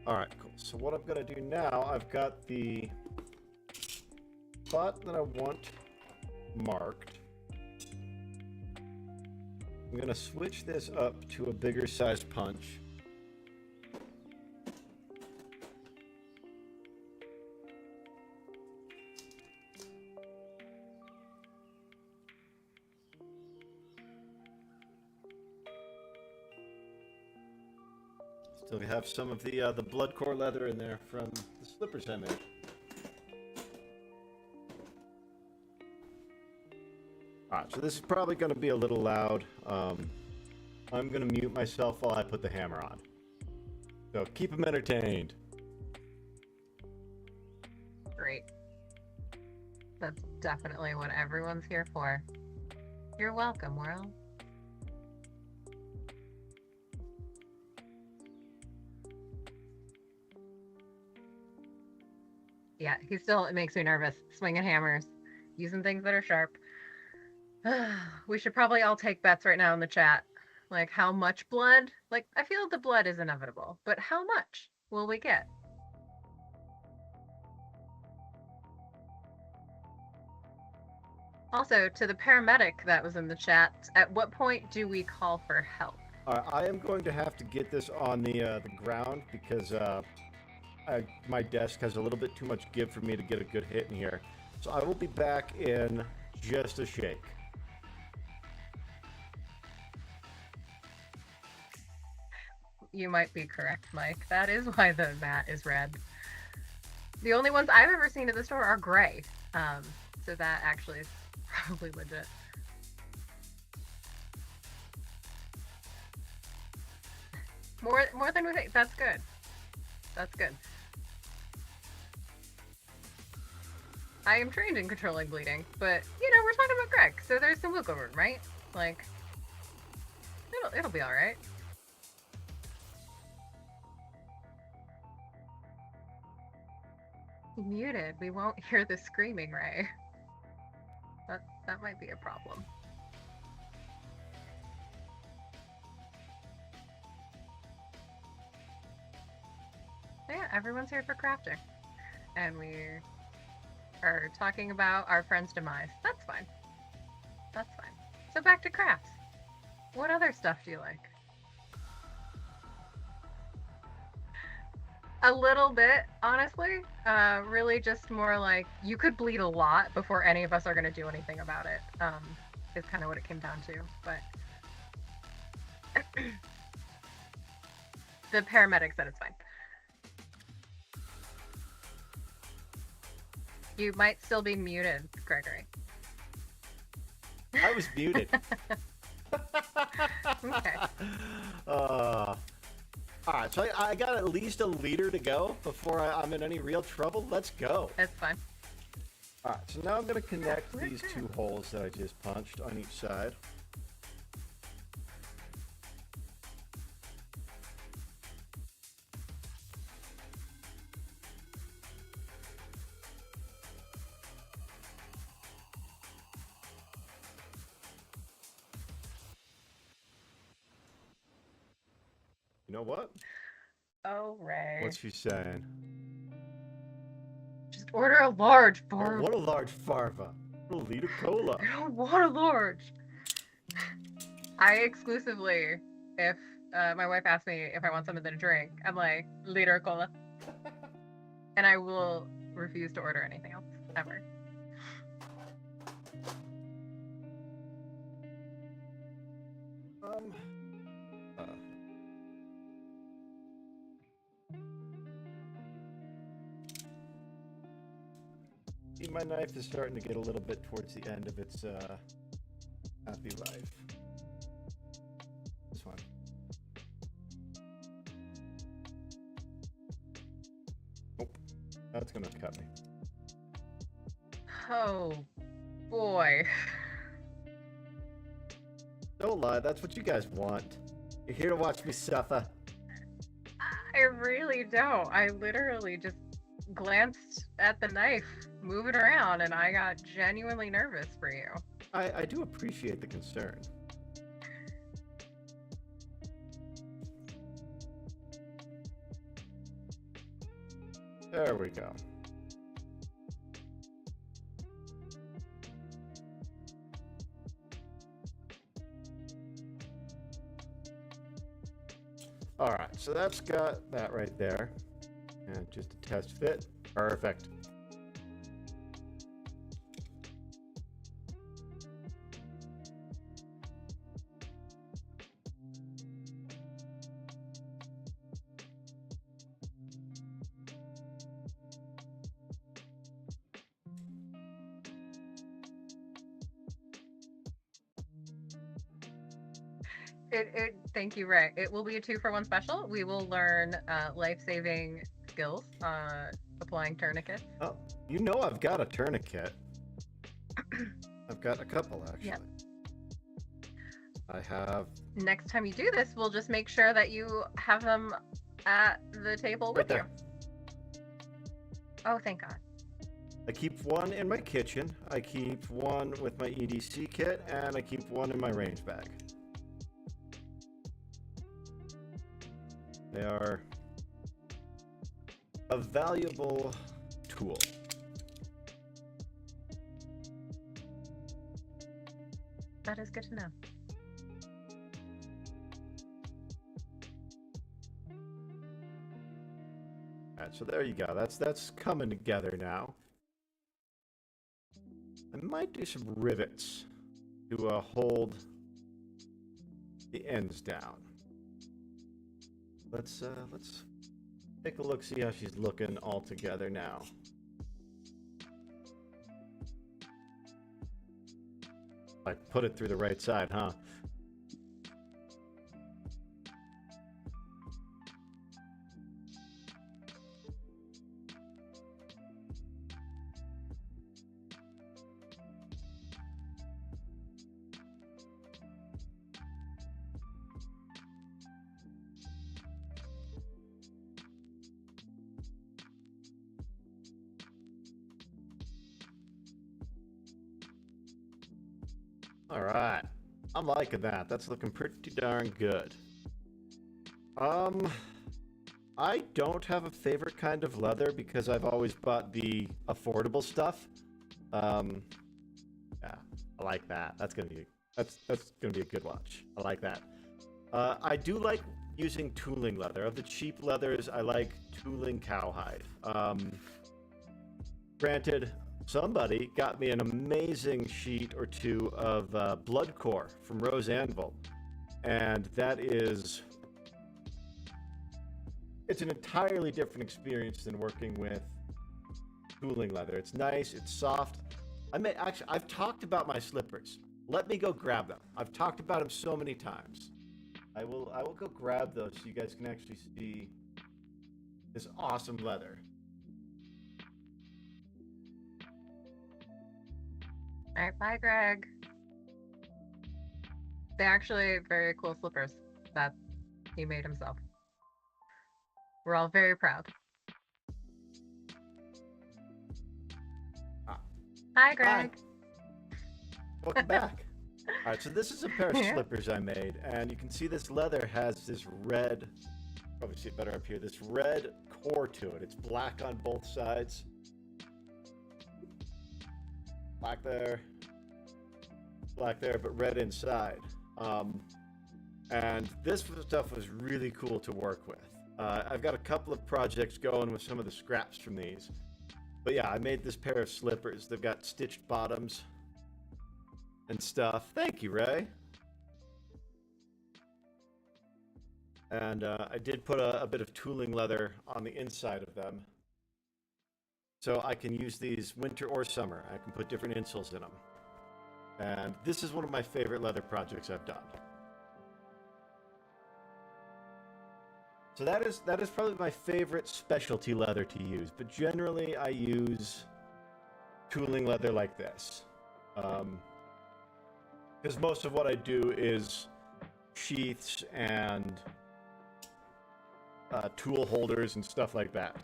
Alright, cool. So what I'm going to do now, I've got the spot that I want marked. I'm going to switch this up to a bigger sized punch. Still have some of the blood core leather in there from the slippers I made. Alright, so this is probably going to be a little loud. I'm going to mute myself while I put the hammer on. So keep them entertained. Great. That's definitely what everyone's here for. You're welcome, world. Yeah, it makes me nervous. Swinging hammers, using things that are sharp. We should probably all take bets right now in the chat. Like, how much blood? Like, I feel the blood is inevitable, but how much will we get? Also, to the paramedic that was in the chat, at what point do we call for help? I am going to have to get this on the ground because my desk has a little bit too much give for me to get a good hit in here. So I will be back in just a shake. You might be correct, Mike. That is why the mat is red. The only ones I've ever seen at the store are gray. So that actually is probably legit. More than we think. That's good. That's good. I am trained in controlling bleeding, but we're talking about Greg, so there's some wiggle room, right? Like, it'll be all right. Muted. We won't hear the screaming, Ray. That might be a problem. So yeah, everyone's here for crafting, and we are talking about our friend's demise. That's fine. That's fine. So back to crafts. What other stuff do you like? A little bit, honestly. Really just more like you could bleed a lot before any of us are going to do anything about it. Is kind of what it came down to. But the paramedic said it's fine. You might still be muted, Gregory. I was muted. Okay. Alright, so I got at least a liter to go before I'm in any real trouble. Let's go. That's fine. Alright, so now I'm going to connect these two holes that I just punched on each side. You know what? Oh, Ray. What's she saying? Just order a large Oh, bar. what a large farva. A liter cola. I don't want a large. I exclusively, if my wife asks me if I want something to drink, I'm like, liter cola. And I will refuse to order anything else, ever. See, my knife is starting to get a little bit towards the end of its happy life. This one. Nope. That's gonna cut me. Oh, boy. Don't lie, that's what you guys want. You're here to watch me suffer. I really don't. I literally just glanced at the knife, move it around, and I got genuinely nervous for you. I do appreciate the concern. There we go. All right, so that's got that right there. And just a test fit. Perfect. Thank you, Ray. It will be a 2-for-1 special. We will learn life-saving skills, applying tourniquets. Oh, you know I've got a tourniquet. I've got a couple, actually. Yep. I have... Next time you do this, we'll just make sure that you have them at the table with there. you. Oh, thank God. I keep one in my kitchen, I keep one with my EDC kit, and I keep one in my range bag. They are a valuable tool. That is good to know. All right, so there you go. That's coming together now. I might do some rivets to hold the ends down. Let's take a look, see how she's looking all together now. I put it through the right side, huh? All right, I'm liking that. That's looking pretty darn good. I don't have a favorite kind of leather because I've always bought the affordable stuff. Yeah, I like that. That's gonna be a good watch. I like that. I do like using tooling leather. Of the cheap leathers, I like tooling cowhide. Granted, somebody got me an amazing sheet or two of blood core from Rose Anvil, and it's an entirely different experience than working with tooling leather. It's nice, it's soft. I've talked about my slippers. Let me go grab them. I've talked about them so many times. I will go grab those so you guys can actually see this awesome leather. All right, bye, Greg. They're actually very cool slippers that he made himself. We're all very proud. Hi, Greg. Hi. Welcome back. All right, so this is a pair of slippers I made, and you can see this leather has this red, probably see it better up here, this red core to it. It's black on both sides. Black there, but red inside. And this stuff was really cool to work with. I've got a couple of projects going with some of the scraps from these. But yeah, I made this pair of slippers. They've got stitched bottoms and stuff. Thank you, Ray. And I did put a bit of tooling leather on the inside of them. So I can use these winter or summer. I can put different insoles in them. And this is one of my favorite leather projects I've done. So that is probably my favorite specialty leather to use. But generally I use tooling leather like this. Because most of what I do is sheaths and tool holders and stuff like that.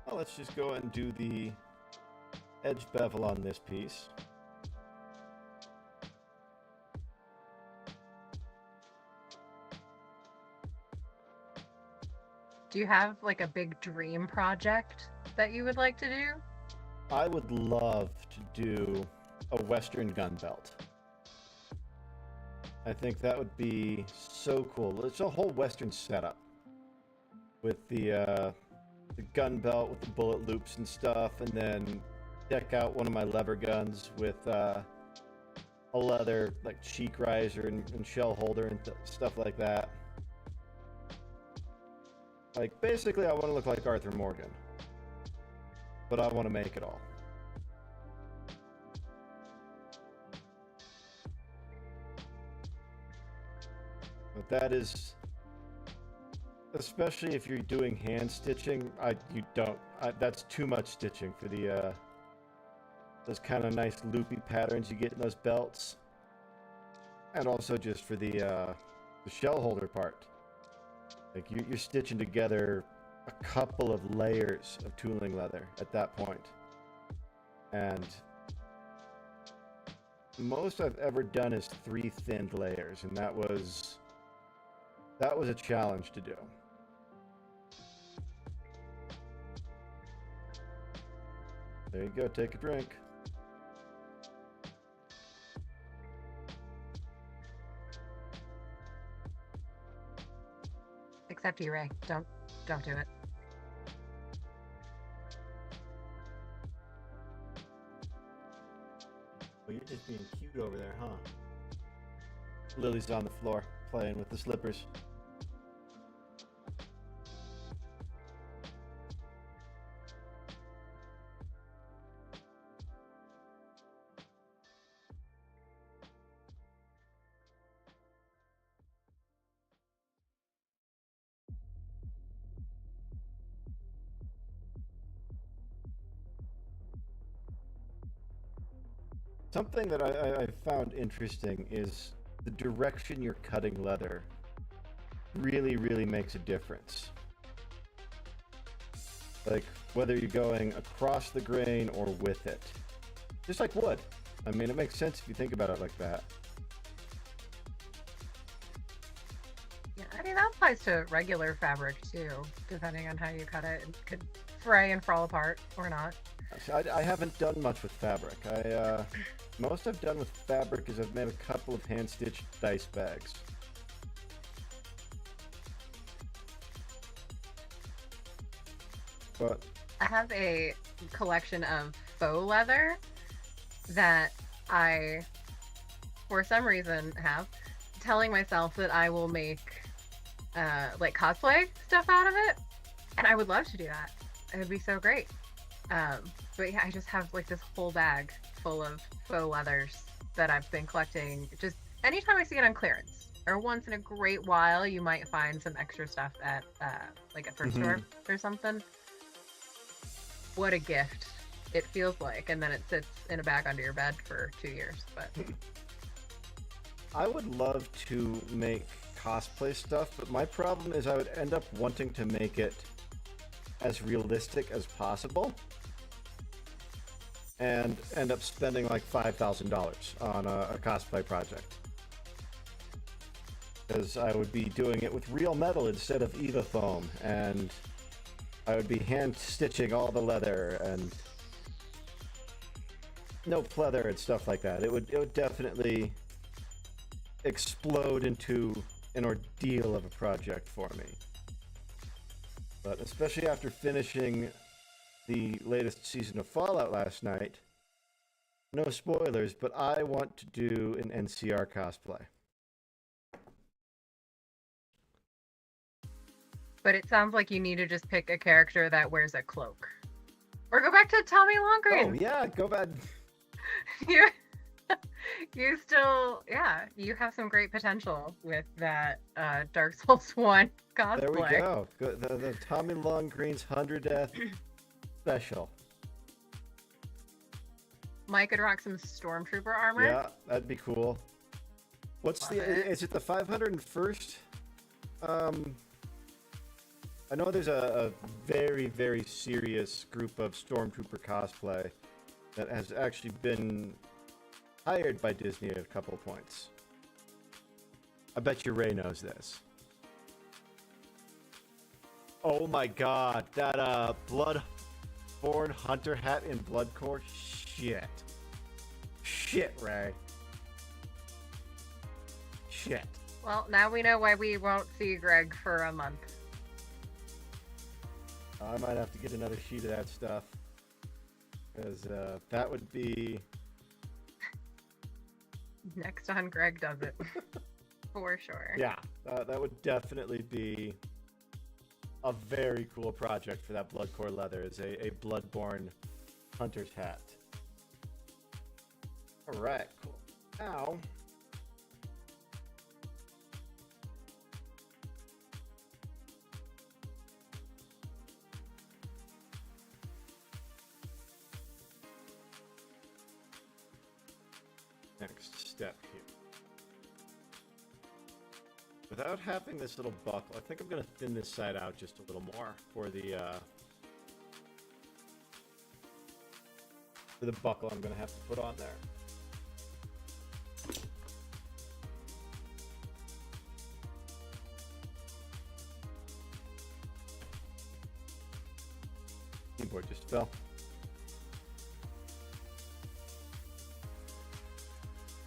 Well, let's just go and do the edge bevel on this piece. Do you have like a big dream project that you would like to do? I would love to do a Western gun belt. I think that would be so cool. It's a whole Western setup with the gun belt with the bullet loops and stuff, and then deck out one of my lever guns with a leather like cheek riser and shell holder and stuff like that. Like basically, I want to look like Arthur Morgan, but I want to make it all. But that is, especially if you're doing hand stitching, that's too much stitching for the those kind of nice loopy patterns you get in those belts, and also just for the shell holder part. Like you're stitching together a couple of layers of tooling leather at that point, and most I've ever done is 3 thinned layers, and that was a challenge to do. There you go, take a drink. Except you, Ray. Don't do it. Well, you're just being cute over there, huh? Lily's on the floor playing with the slippers. Something that I found interesting is the direction you're cutting leather really, really makes a difference. Like whether you're going across the grain or with it. Just like wood. I mean, it makes sense if you think about it like that. Yeah, I mean, that applies to regular fabric too, depending on how you cut it. It could fray and fall apart or not. I haven't done much with fabric. Most I've done with fabric is I've made a couple of hand-stitched dice bags. But I have a collection of faux leather that I, for some reason, have, telling myself that I will make like cosplay stuff out of it, and I would love to do that. It would be so great. But yeah, I just have like this whole bag full of faux leathers that I've been collecting. Just anytime I see it on clearance, or once in a great while, you might find some extra stuff at like a thrift store or something. What a gift it feels like, and then it sits in a bag under your bed for 2 years. But I would love to make cosplay stuff, but my problem is I would end up wanting to make it as realistic as possible and end up spending like $5,000 on a cosplay project, because I would be doing it with real metal instead of Eva foam, and I would be hand stitching all the leather and no pleather and stuff like that. It would definitely explode into an ordeal of a project for me. But especially after finishing the latest season of Fallout last night, no spoilers, but I want to do an NCR cosplay. But it sounds like you need to just pick a character that wears a cloak. Or go back to Tommy Longgreen. Oh, yeah, go back. You still, yeah, you have some great potential with that Dark Souls 1 cosplay. There we go. The Tommy Longgreen's 100 Death special. Mike could rock some Stormtrooper armor. Yeah, that'd be cool. Is it the 501st? I know there's a very, very serious group of Stormtrooper cosplay that has actually been hired by Disney at a couple of points. I bet you Ray knows this. Oh my god, that Bloodborne Hunter hat in Bloodcore? Shit. Shit, Ray. Shit. Well, now we know why we won't see Greg for a month. I might have to get another sheet of that stuff. Because that would be... Next on Greg does it. For sure. Yeah, that would definitely be a very cool project for that Bloodcore leather, is a Bloodborne Hunter's hat. Alright, cool. Now... next step here. Without having this little buckle, I think I'm going to thin this side out just a little more for the buckle I'm going to have to put on there. Keyboard just fell.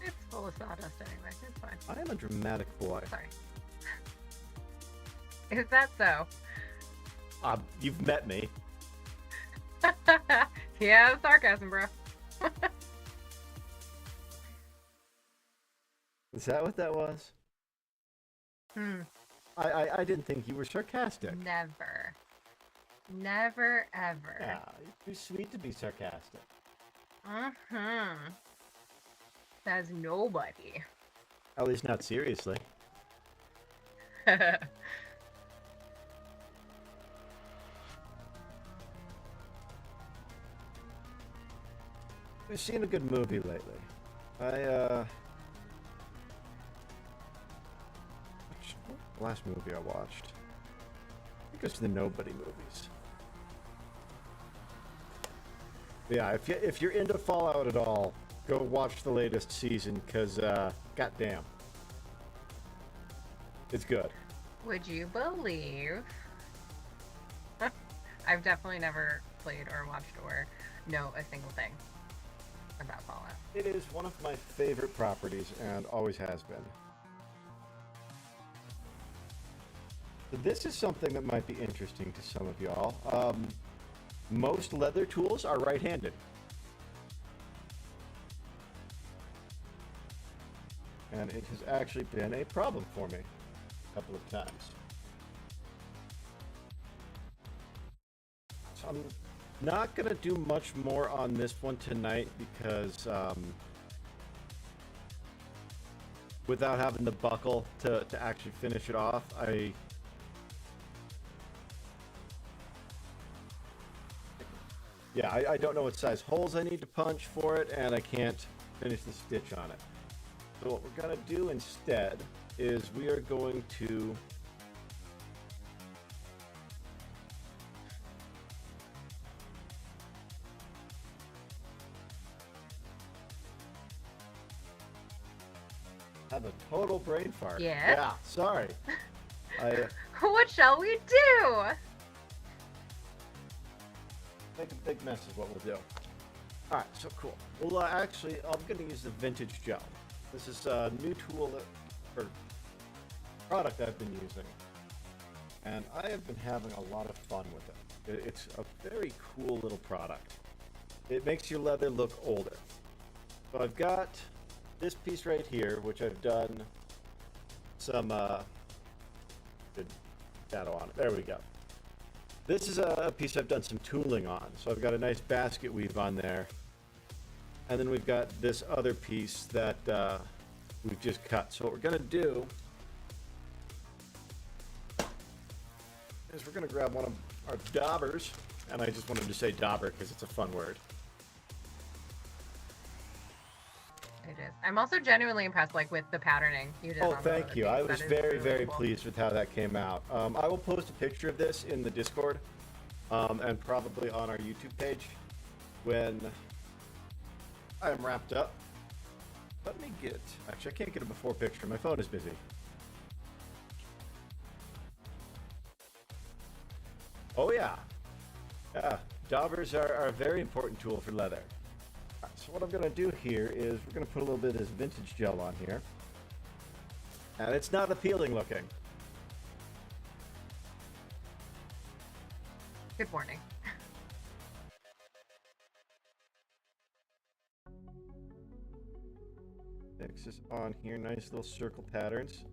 It's full of sawdust anyway. It's fine. I am a dramatic boy. Sorry. Is that so? You've met me. Yeah, sarcasm, bro. Is that what that was? I didn't think you were sarcastic. Never. Never, ever. Yeah, you're too sweet to be sarcastic. Says nobody. At least not seriously. We've seen a good movie lately. What the last movie I watched? I think it was the Nobody movies. But yeah, if you're into Fallout at all, go watch the latest season, because, goddamn. It's good. Would you believe? I've definitely never played or watched or know a single thing about Fallout. It is one of my favorite properties, and always has been. So this is something that might be interesting to some of y'all. Most leather tools are right-handed. And it has actually been a problem for me a couple of times. So I'm not going to do much more on this one tonight because without having the buckle to actually finish it off, I don't know what size holes I need to punch for it, and I can't finish the stitch on it. So what we're going to do instead is we are going to have a total brain fart. Yeah? Yeah, sorry. What shall we do? Make a big mess is what we'll do. Alright, so cool. Well, actually, I'm going to use the vintage gel. This is a new tool or product I've been using, and I have been having a lot of fun with it. It's a very cool little product. It makes your leather look older. So I've got this piece right here, which I've done some good shadow on it. There we go. This is a piece I've done some tooling on. So I've got a nice basket weave on there. And then we've got this other piece that we've just cut. So what we're gonna do is we're gonna grab one of our daubers, and I just wanted to say dauber because it's a fun word. It is. I'm also genuinely impressed, like, with the patterning you did. Oh, on the thank you. I was That is very, really very cool. pleased with how that came out. I will post a picture of this in the Discord, and probably on our YouTube page when I am wrapped up. Let me get... Actually, I can't get a before picture. My phone is busy. Oh yeah. Yeah, daubers are a very important tool for leather. All right, so what I'm going to do here is we're going to put a little bit of this vintage gel on here. And it's not appealing looking. Good morning. Mix this on here, nice little circle patterns.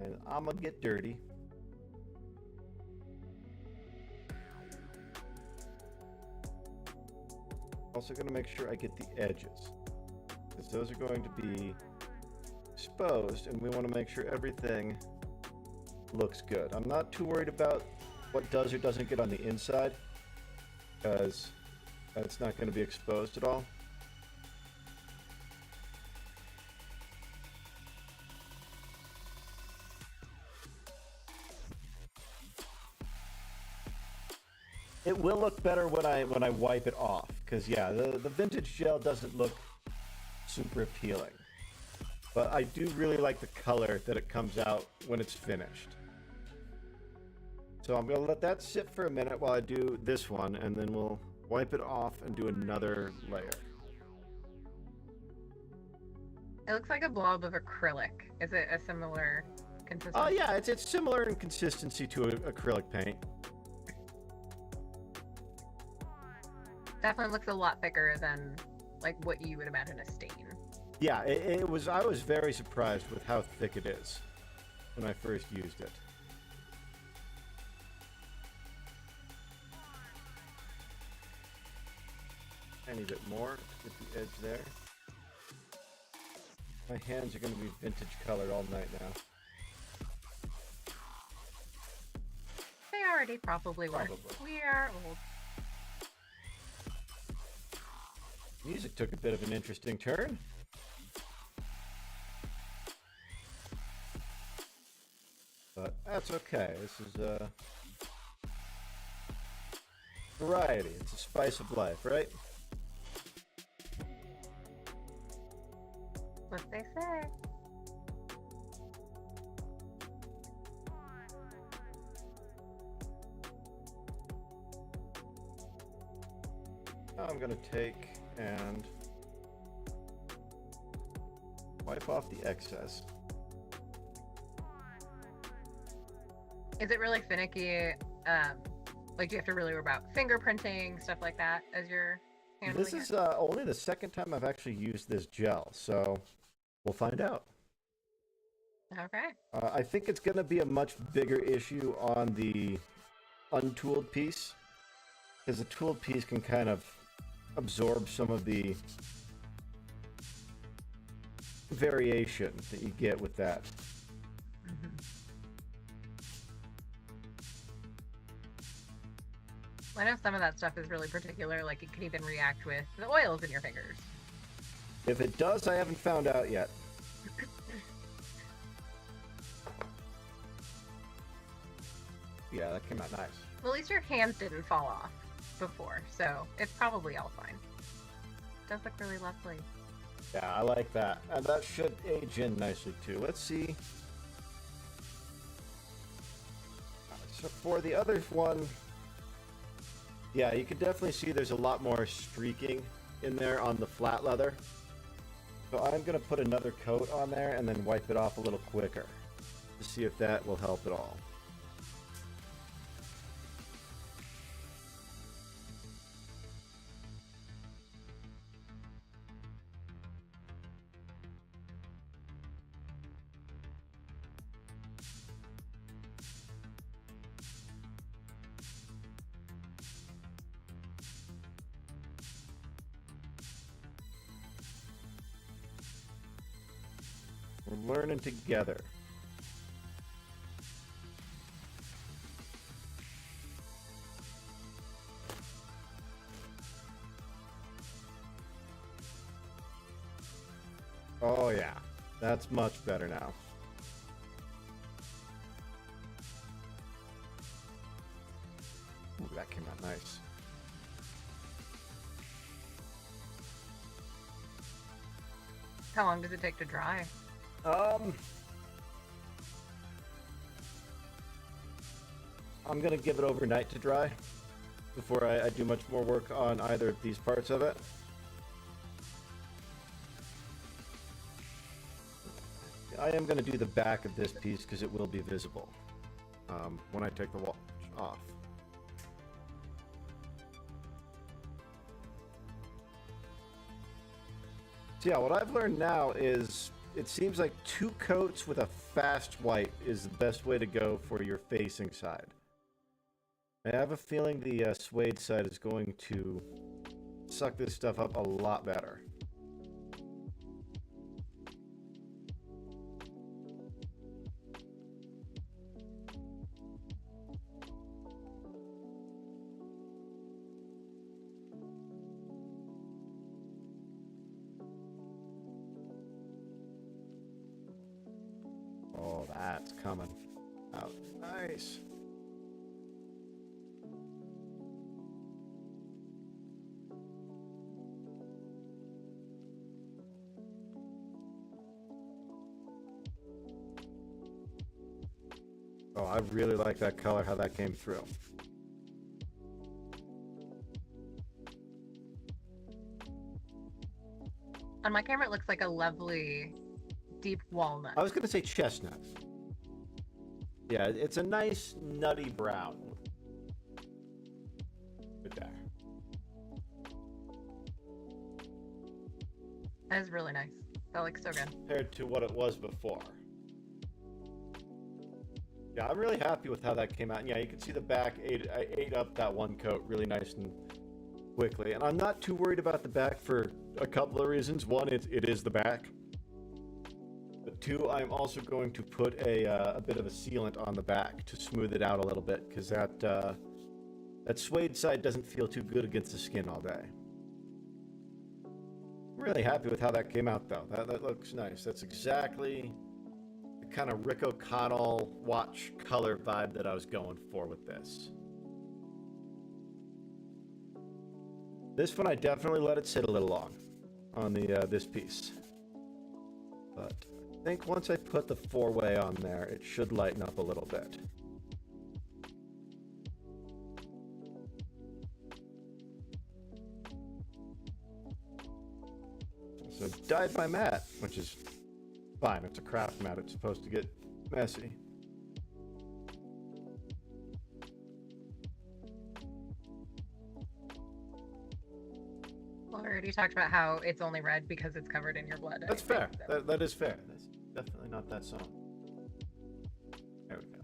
And I'm gonna get dirty. Also gonna make sure I get the edges, because those are going to be exposed and we want to make sure everything looks good. I'm not too worried about what does or doesn't get on the inside, because that's not going to be exposed at all. It will look better when I wipe it off, because yeah, the vintage gel doesn't look super appealing. But I do really like the color that it comes out when it's finished. So I'm going to let that sit for a minute while I do this one, and then we'll wipe it off and do another layer. It looks like a blob of acrylic. Is it a similar consistency? Oh yeah, it's similar in consistency to acrylic paint. Definitely looks a lot thicker than like what you would imagine a stain. Yeah, it was. I was very surprised with how thick it is when I first used it. Tiny bit more to get the edge there. My hands are going to be vintage colored all night now. They already probably were. We are old. Music took a bit of an interesting turn. But that's okay. This is variety. It's a spice of life, right? What they say. Now I'm going to take and wipe off the excess. Is it really finicky? Like, do you have to really worry about fingerprinting, stuff like that, as you're handling This is only the second time I've actually used this gel, so we'll find out. Okay. I think it's going to be a much bigger issue on the untooled piece, because the tooled piece can kind of absorb some of the variation that you get with that. I know some of that stuff is really particular, like it can even react with the oils in your fingers. If it does, I haven't found out yet. Yeah, that came out nice. Well, at least your hands didn't fall off before, so it's probably all fine. It does look really lovely. Yeah, I like that. And that should age in nicely too. Let's see. So for the other one, yeah, you can definitely see there's a lot more streaking in there on the flat leather. So I'm going to put another coat on there and then wipe it off a little quicker to see if that will help at all. We're learning together. Oh yeah, that's much better now. Ooh, that came out nice. How long does it take to dry? I'm going to give it overnight to dry before I do much more work on either of these parts of it. I am going to do the back of this piece because it will be visible when I take the watch off. So yeah, what I've learned now is it seems like 2 coats with a fast white is the best way to go for your facing side. I have a feeling the suede side is going to suck this stuff up a lot better. Oh, that's coming out nice. Oh, I really like that color, how that came through. On my camera, it looks like a lovely deep walnut. I was going to say chestnut. Yeah, it's a nice nutty brown. Right there. That is really nice. That looks so good. Compared to what it was before. Yeah, I'm really happy with how that came out. And yeah, you can see the back I ate up that 1 coat really nice and quickly. And I'm not too worried about the back for a couple of reasons. One, it is the back. But 2, I'm also going to put a bit of a sealant on the back to smooth it out a little bit, because that suede side doesn't feel too good against the skin all day. I'm really happy with how that came out, though. That looks nice. That's exactly the kind of Rick O'Connell watch color vibe that I was going for with this. This one, I definitely let it sit a little long on the this piece. But I think once I put the 4-way on there, it should lighten up a little bit. So dyed my mat, which is fine. It's a craft mat. It's supposed to get messy. Well, we already talked about how it's only red because it's covered in your blood. That's fair. That is fair. That's definitely not that song. There we go.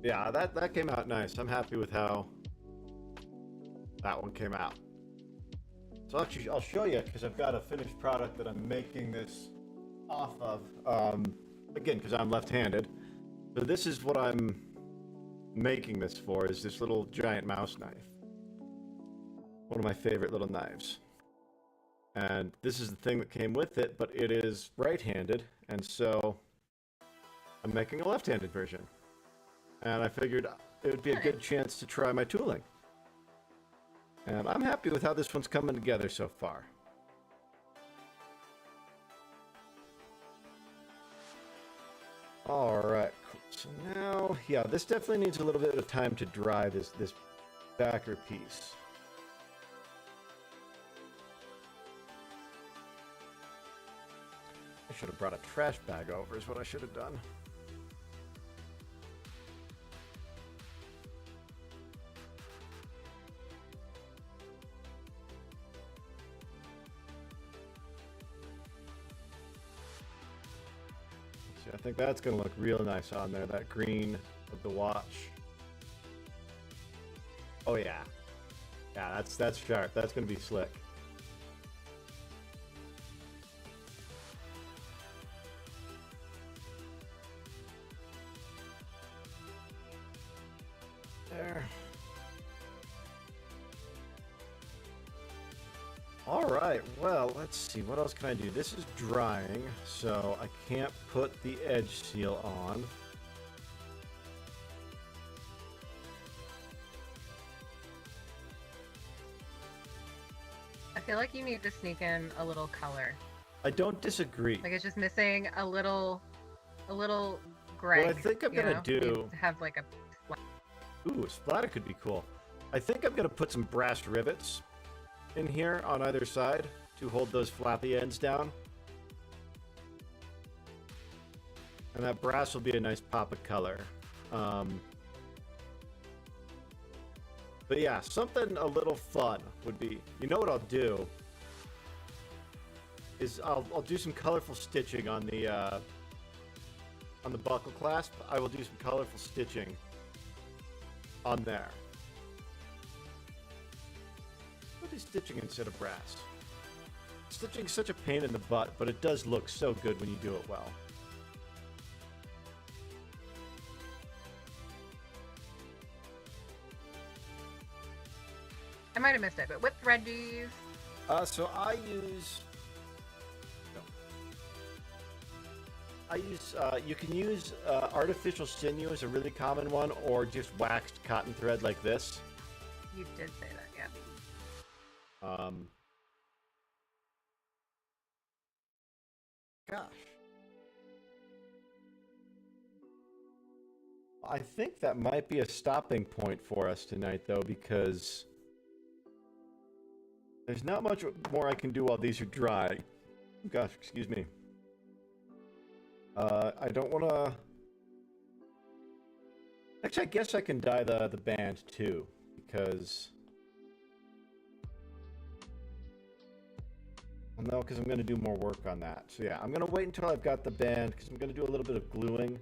Yeah, that came out nice. I'm happy with how that one came out. So actually, I'll show you, because I've got a finished product that I'm making this off of. Again, because I'm left-handed. So this is what I'm making this for, is this little giant mouse knife. One of my favorite little knives. And this is the thing that came with it, but it is right-handed, and so I'm making a left-handed version. And I figured it would be a good chance to try my tooling. And I'm happy with how this one's coming together so far. Alright, cool. So now, yeah, this definitely needs a little bit of time to dry, this backer piece. I should have brought a trash bag over, is what I should have done. See, I think that's going to look real nice on there, that green of the watch. Oh yeah. Yeah, that's sharp. That's going to be slick. There. All right, well, let's see, what else can I do? This is drying, so I can't put the edge seal on. I feel like you need to sneak in a little color I don't disagree. Like it's just missing a little Greg. What I think I'm gonna do. Needs to have like a. Ooh, a splatter could be cool. I think I'm gonna put some brass rivets in here on either side to hold those flappy ends down. And that brass will be a nice pop of color. But yeah, something a little fun would be. You know what I'll do? Is I'll do some colorful stitching on the buckle clasp. I will do some colorful stitching on there. I'll do stitching instead of brass. Stitching's such a pain in the butt, but it does look so good when you do it well. I might have missed it, but what thread do you use? So I use. You can use artificial sinew as a really common one, or just waxed cotton thread like this. You did say that, yeah. Gosh. I think that might be a stopping point for us tonight, though, because there's not much more I can do while these are dry. Gosh, excuse me. I don't want to... Actually, I guess I can dye the band, too, because... Well, no, because I'm going to do more work on that. So yeah, I'm going to wait until I've got the band, because I'm going to do a little bit of gluing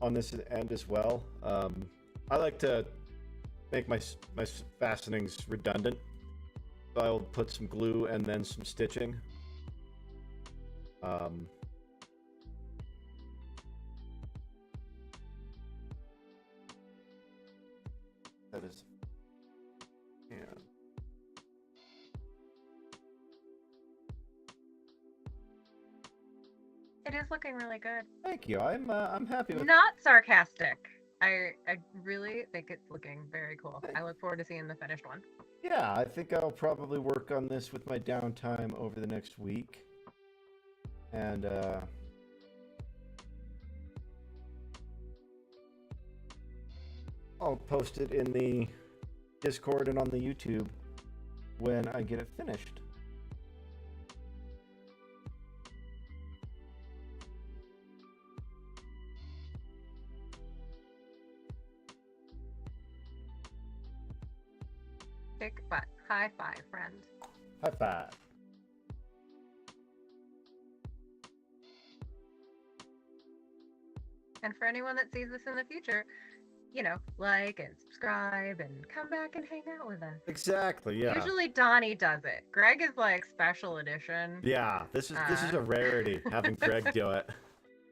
on this end as well. I like to make my fastenings redundant. So I'll put some glue and then some stitching. That is, yeah. It is looking really good. Thank you. I'm happy with. Not sarcastic. I really think it's looking very cool. I look forward to seeing the finished one. Yeah, I think I'll probably work on this with my downtime over the next week, and I'll post it in the Discord and on the YouTube when I get it finished. Big butt. High five, friend. High five. And for anyone that sees this in the future, you know, like and subscribe and come back and hang out with us. Exactly, yeah. Usually Donnie does it. Greg is like special edition. Yeah, this is a rarity having Greg do it.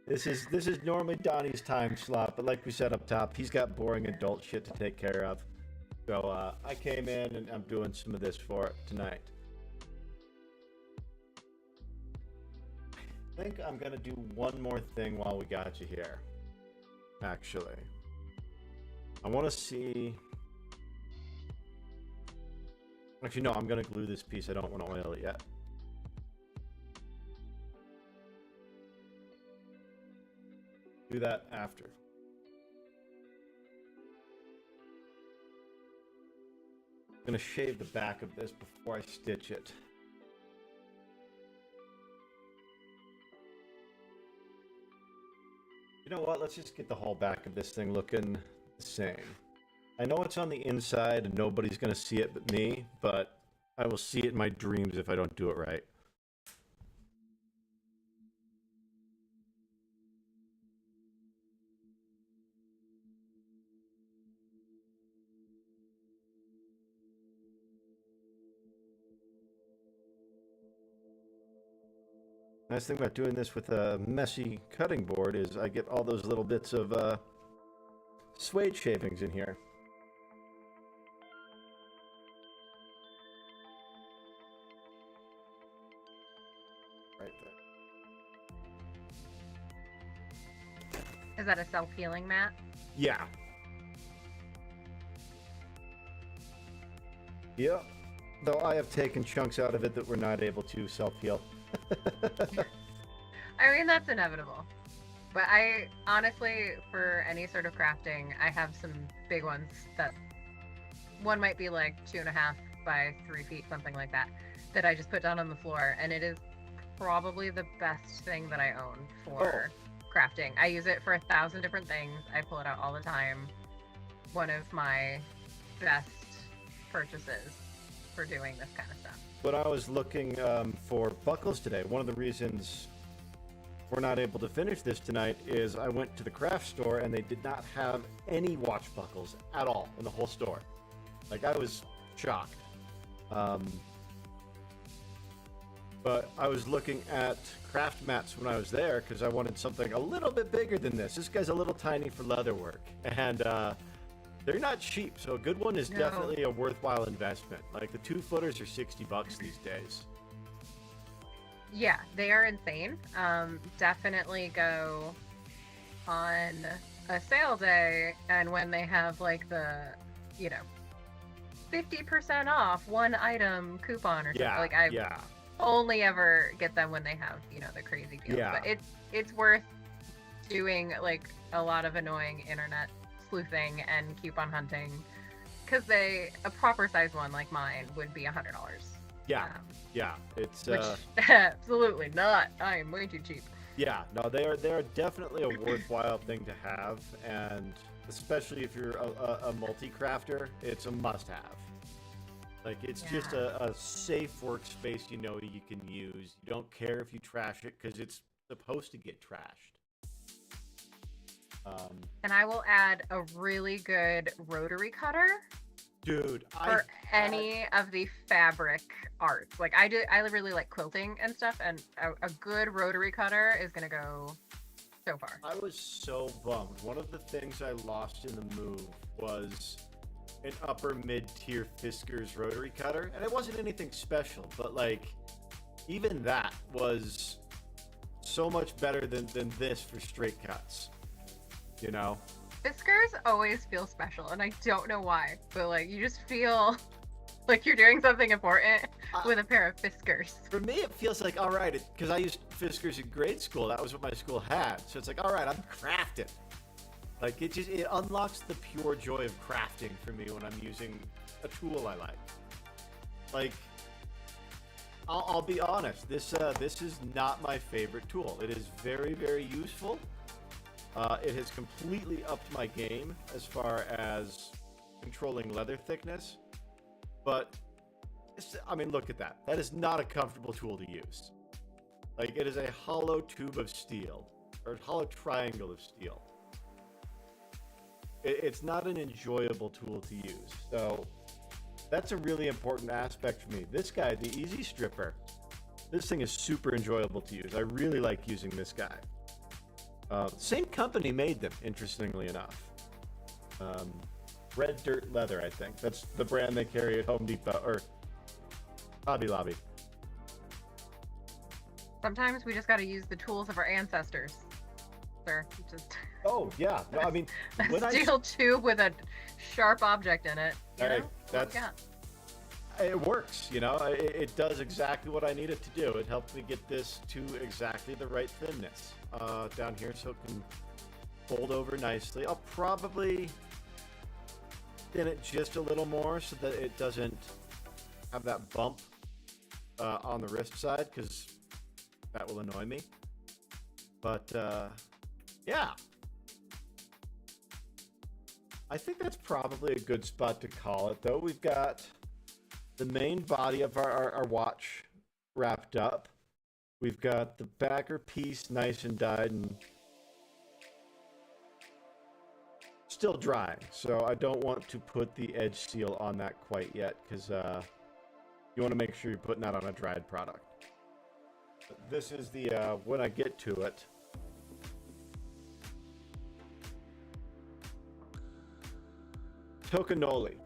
This is normally Donnie's time slot, but like we said up top, he's got boring adult shit to take care of. So I came in and I'm doing some of this for it tonight. I think I'm gonna do one more thing while we got you here. Actually, I want to see. Actually, no, I'm gonna glue this piece. I don't want to oil it yet. Do that after. I'm gonna shave the back of this before I stitch it. You know what? Let's just get the whole back of this thing looking the same. I know it's on the inside and nobody's gonna see it but me, but I will see it in my dreams if I don't do it right. Nice thing about doing this with a messy cutting board is I get all those little bits of suede shavings in here. Right there. Is that a self-healing mat? Yeah. Yep. Though I have taken chunks out of it that were not able to self-heal. I mean, that's inevitable. But I honestly, for any sort of crafting, I have some big ones that one might be like 2.5 by 3 feet, something like that, that I just put down on the floor, and it is probably the best thing that I own for crafting. I use it for 1,000 different things. I pull it out all the time. One of my best purchases for doing this kind of stuff. When I was looking for buckles today, one of the reasons we're not able to finish this tonight is I went to the craft store and they did not have any watch buckles at all in the whole store. Like, I was shocked. But I was looking at craft mats when I was there because I wanted something a little bit bigger than this. This guy's a little tiny for leatherwork, and they're not cheap. So a good one is definitely a worthwhile investment. Like, the 2-footers are $60 these days. Yeah, they are insane. Definitely go on a sale day, and when they have like the, 50% off one item coupon or something. Like, I only ever get them when they have, the crazy deals. Yeah. But it's worth doing like a lot of annoying internet sleuthing and coupon hunting, because a proper size one like mine would be $100. Yeah, it's which absolutely not. I am way too cheap. Yeah, no, they are definitely a worthwhile thing to have, and especially if you're a multi-crafter, it's a must-have. Like, it's just a safe workspace you can use. You don't care if you trash it because it's supposed to get trashed. And I will add a really good rotary cutter. Dude, for any of the fabric arts. Like, I really like quilting and stuff, and a good rotary cutter is gonna go so far. I was so bummed. One of the things I lost in the move was an upper mid-tier Fiskars rotary cutter, and it wasn't anything special, but like, even that was so much better than this for straight cuts. Fiskars always feel special, and I don't know why, but like, you just feel like you're doing something important with a pair of Fiskars. For me, it feels like, all right, because I used Fiskars in grade school. That was what my school had. So it's like, all right, I'm crafting. Like, it unlocks the pure joy of crafting for me when I'm using a tool I like. Like, I'll be honest, this is not my favorite tool. It is very, very useful. It has completely upped my game as far as controlling leather thickness, but look at that. That is not a comfortable tool to use. Like, it is a hollow tube of steel, or a hollow triangle of steel. It's not an enjoyable tool to use. So that's a really important aspect for me. This guy, the Easy Stripper, this thing is super enjoyable to use. I really like using this guy. Same company made them, interestingly enough. Red Dirt Leather, I think. That's the brand they carry at Home Depot, or Hobby Lobby. Sometimes we just got to use the tools of our ancestors. Sir, just... Oh, yeah. No, I mean... a steel tube with a sharp object in it. It works, It does exactly what I need it to do. It helped me get this to exactly the right thinness down here, so it can fold over nicely. I'll probably thin it just a little more so that it doesn't have that bump on the wrist side, because that will annoy me. But yeah, I think that's probably a good spot to call it, though. We've got the main body of our watch wrapped up. We've got the backer piece nice and dyed and still drying, so I don't want to put the edge seal on that quite yet, because you want to make sure you're putting that on a dried product. But this is the when I get to it. Tocanoli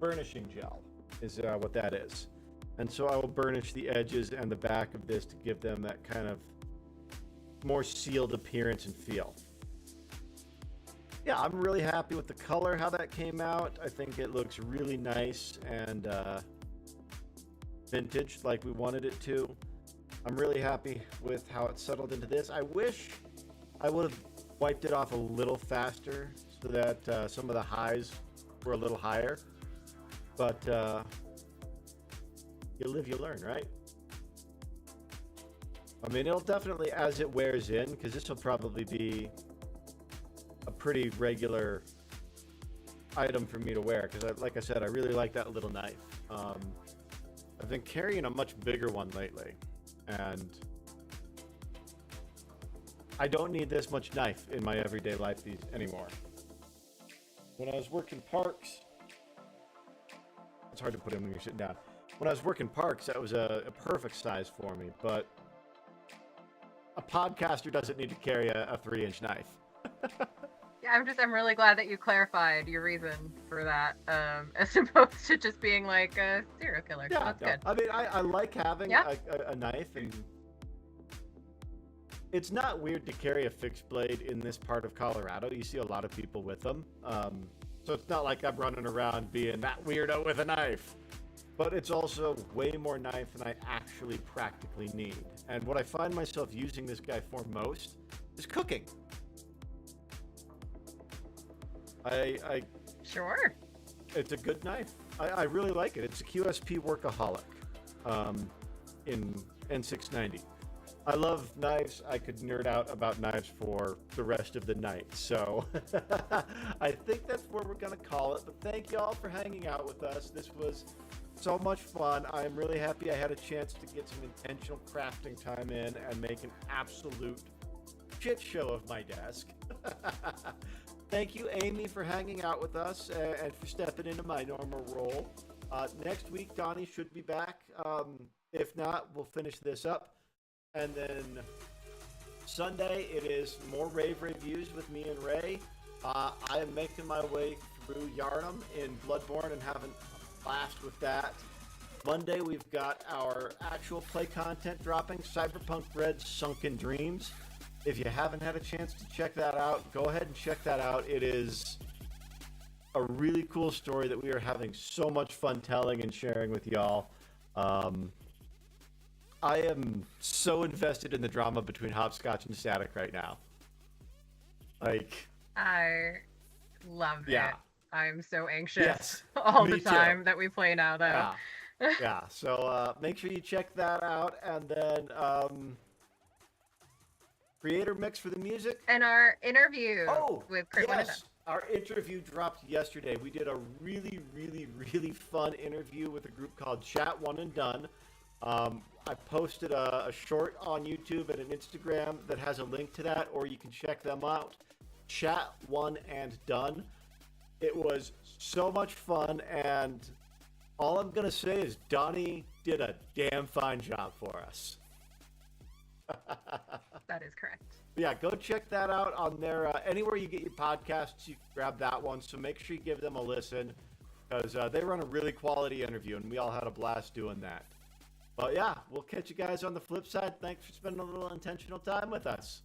burnishing gel is what that is. And so I will burnish the edges and the back of this to give them that kind of more sealed appearance and feel. Yeah, I'm really happy with the color, how that came out. I think it looks really nice and vintage, like we wanted it to. I'm really happy with how it settled into this. I wish I would have wiped it off a little faster so that some of the highs were a little higher. But you live, you learn, right? I mean, it'll definitely, as it wears in, because this will probably be a pretty regular item for me to wear. Because, like I said, I really like that little knife. I've been carrying a much bigger one lately, and I don't need this much knife in my everyday life anymore. When I was working parks, it's hard to put in when you're sitting down. When I was working parks, that was a perfect size for me, but a podcaster doesn't need to carry a 3-inch knife. Yeah, I'm really glad that you clarified your reason for that, as opposed to just being like a serial killer. Yeah, That's good. I mean, I like having a knife, and it's not weird to carry a fixed blade in this part of Colorado. You see a lot of people with them. So it's not like I'm running around being that weirdo with a knife. But it's also way more knife than I actually practically need. And what I find myself using this guy for most is cooking. Sure. It's a good knife. I really like it. It's a QSP Workaholic in N690. I love knives. I could nerd out about knives for the rest of the night. So I think that's where we're going to call it. But thank y'all for hanging out with us. This was so much fun. I'm really happy I had a chance to get some intentional crafting time in and make an absolute shit show of my desk. Thank you, Amie, for hanging out with us and for stepping into my normal role. Next week, Donnie should be back. If not, we'll finish this up. And then Sunday, it is more rave reviews with me and Ray. I am making my way through Yarnum in Bloodborne and having a blast with that. Monday, we've got our actual play content dropping, Cyberpunk Red's Sunken Dreams. If you haven't had a chance to check that out, go ahead and check that out. It is a really cool story that we are having so much fun telling and sharing with y'all. I am so invested in the drama between Hopscotch and Static right now. Like, I love it. I'm so anxious Yes, all me the time too. that we play now, though. Yeah. So make sure you check that out, and then creator mix for the music. And our interview with Crit yes, our interview dropped yesterday. We did a really, really, really fun interview with a group called Chat One and Done. I posted a short on YouTube and an Instagram that has a link to that, or you can check them out. Chat One and Done. It was so much fun, and all I'm gonna say is Donnie did a damn fine job for us. That is correct. Yeah, go check that out on their anywhere you get your podcasts. You can grab that one. So make sure you give them a listen, because they run a really quality interview, and we all had a blast doing that. But yeah, we'll catch you guys on the flip side. Thanks for spending a little intentional time with us.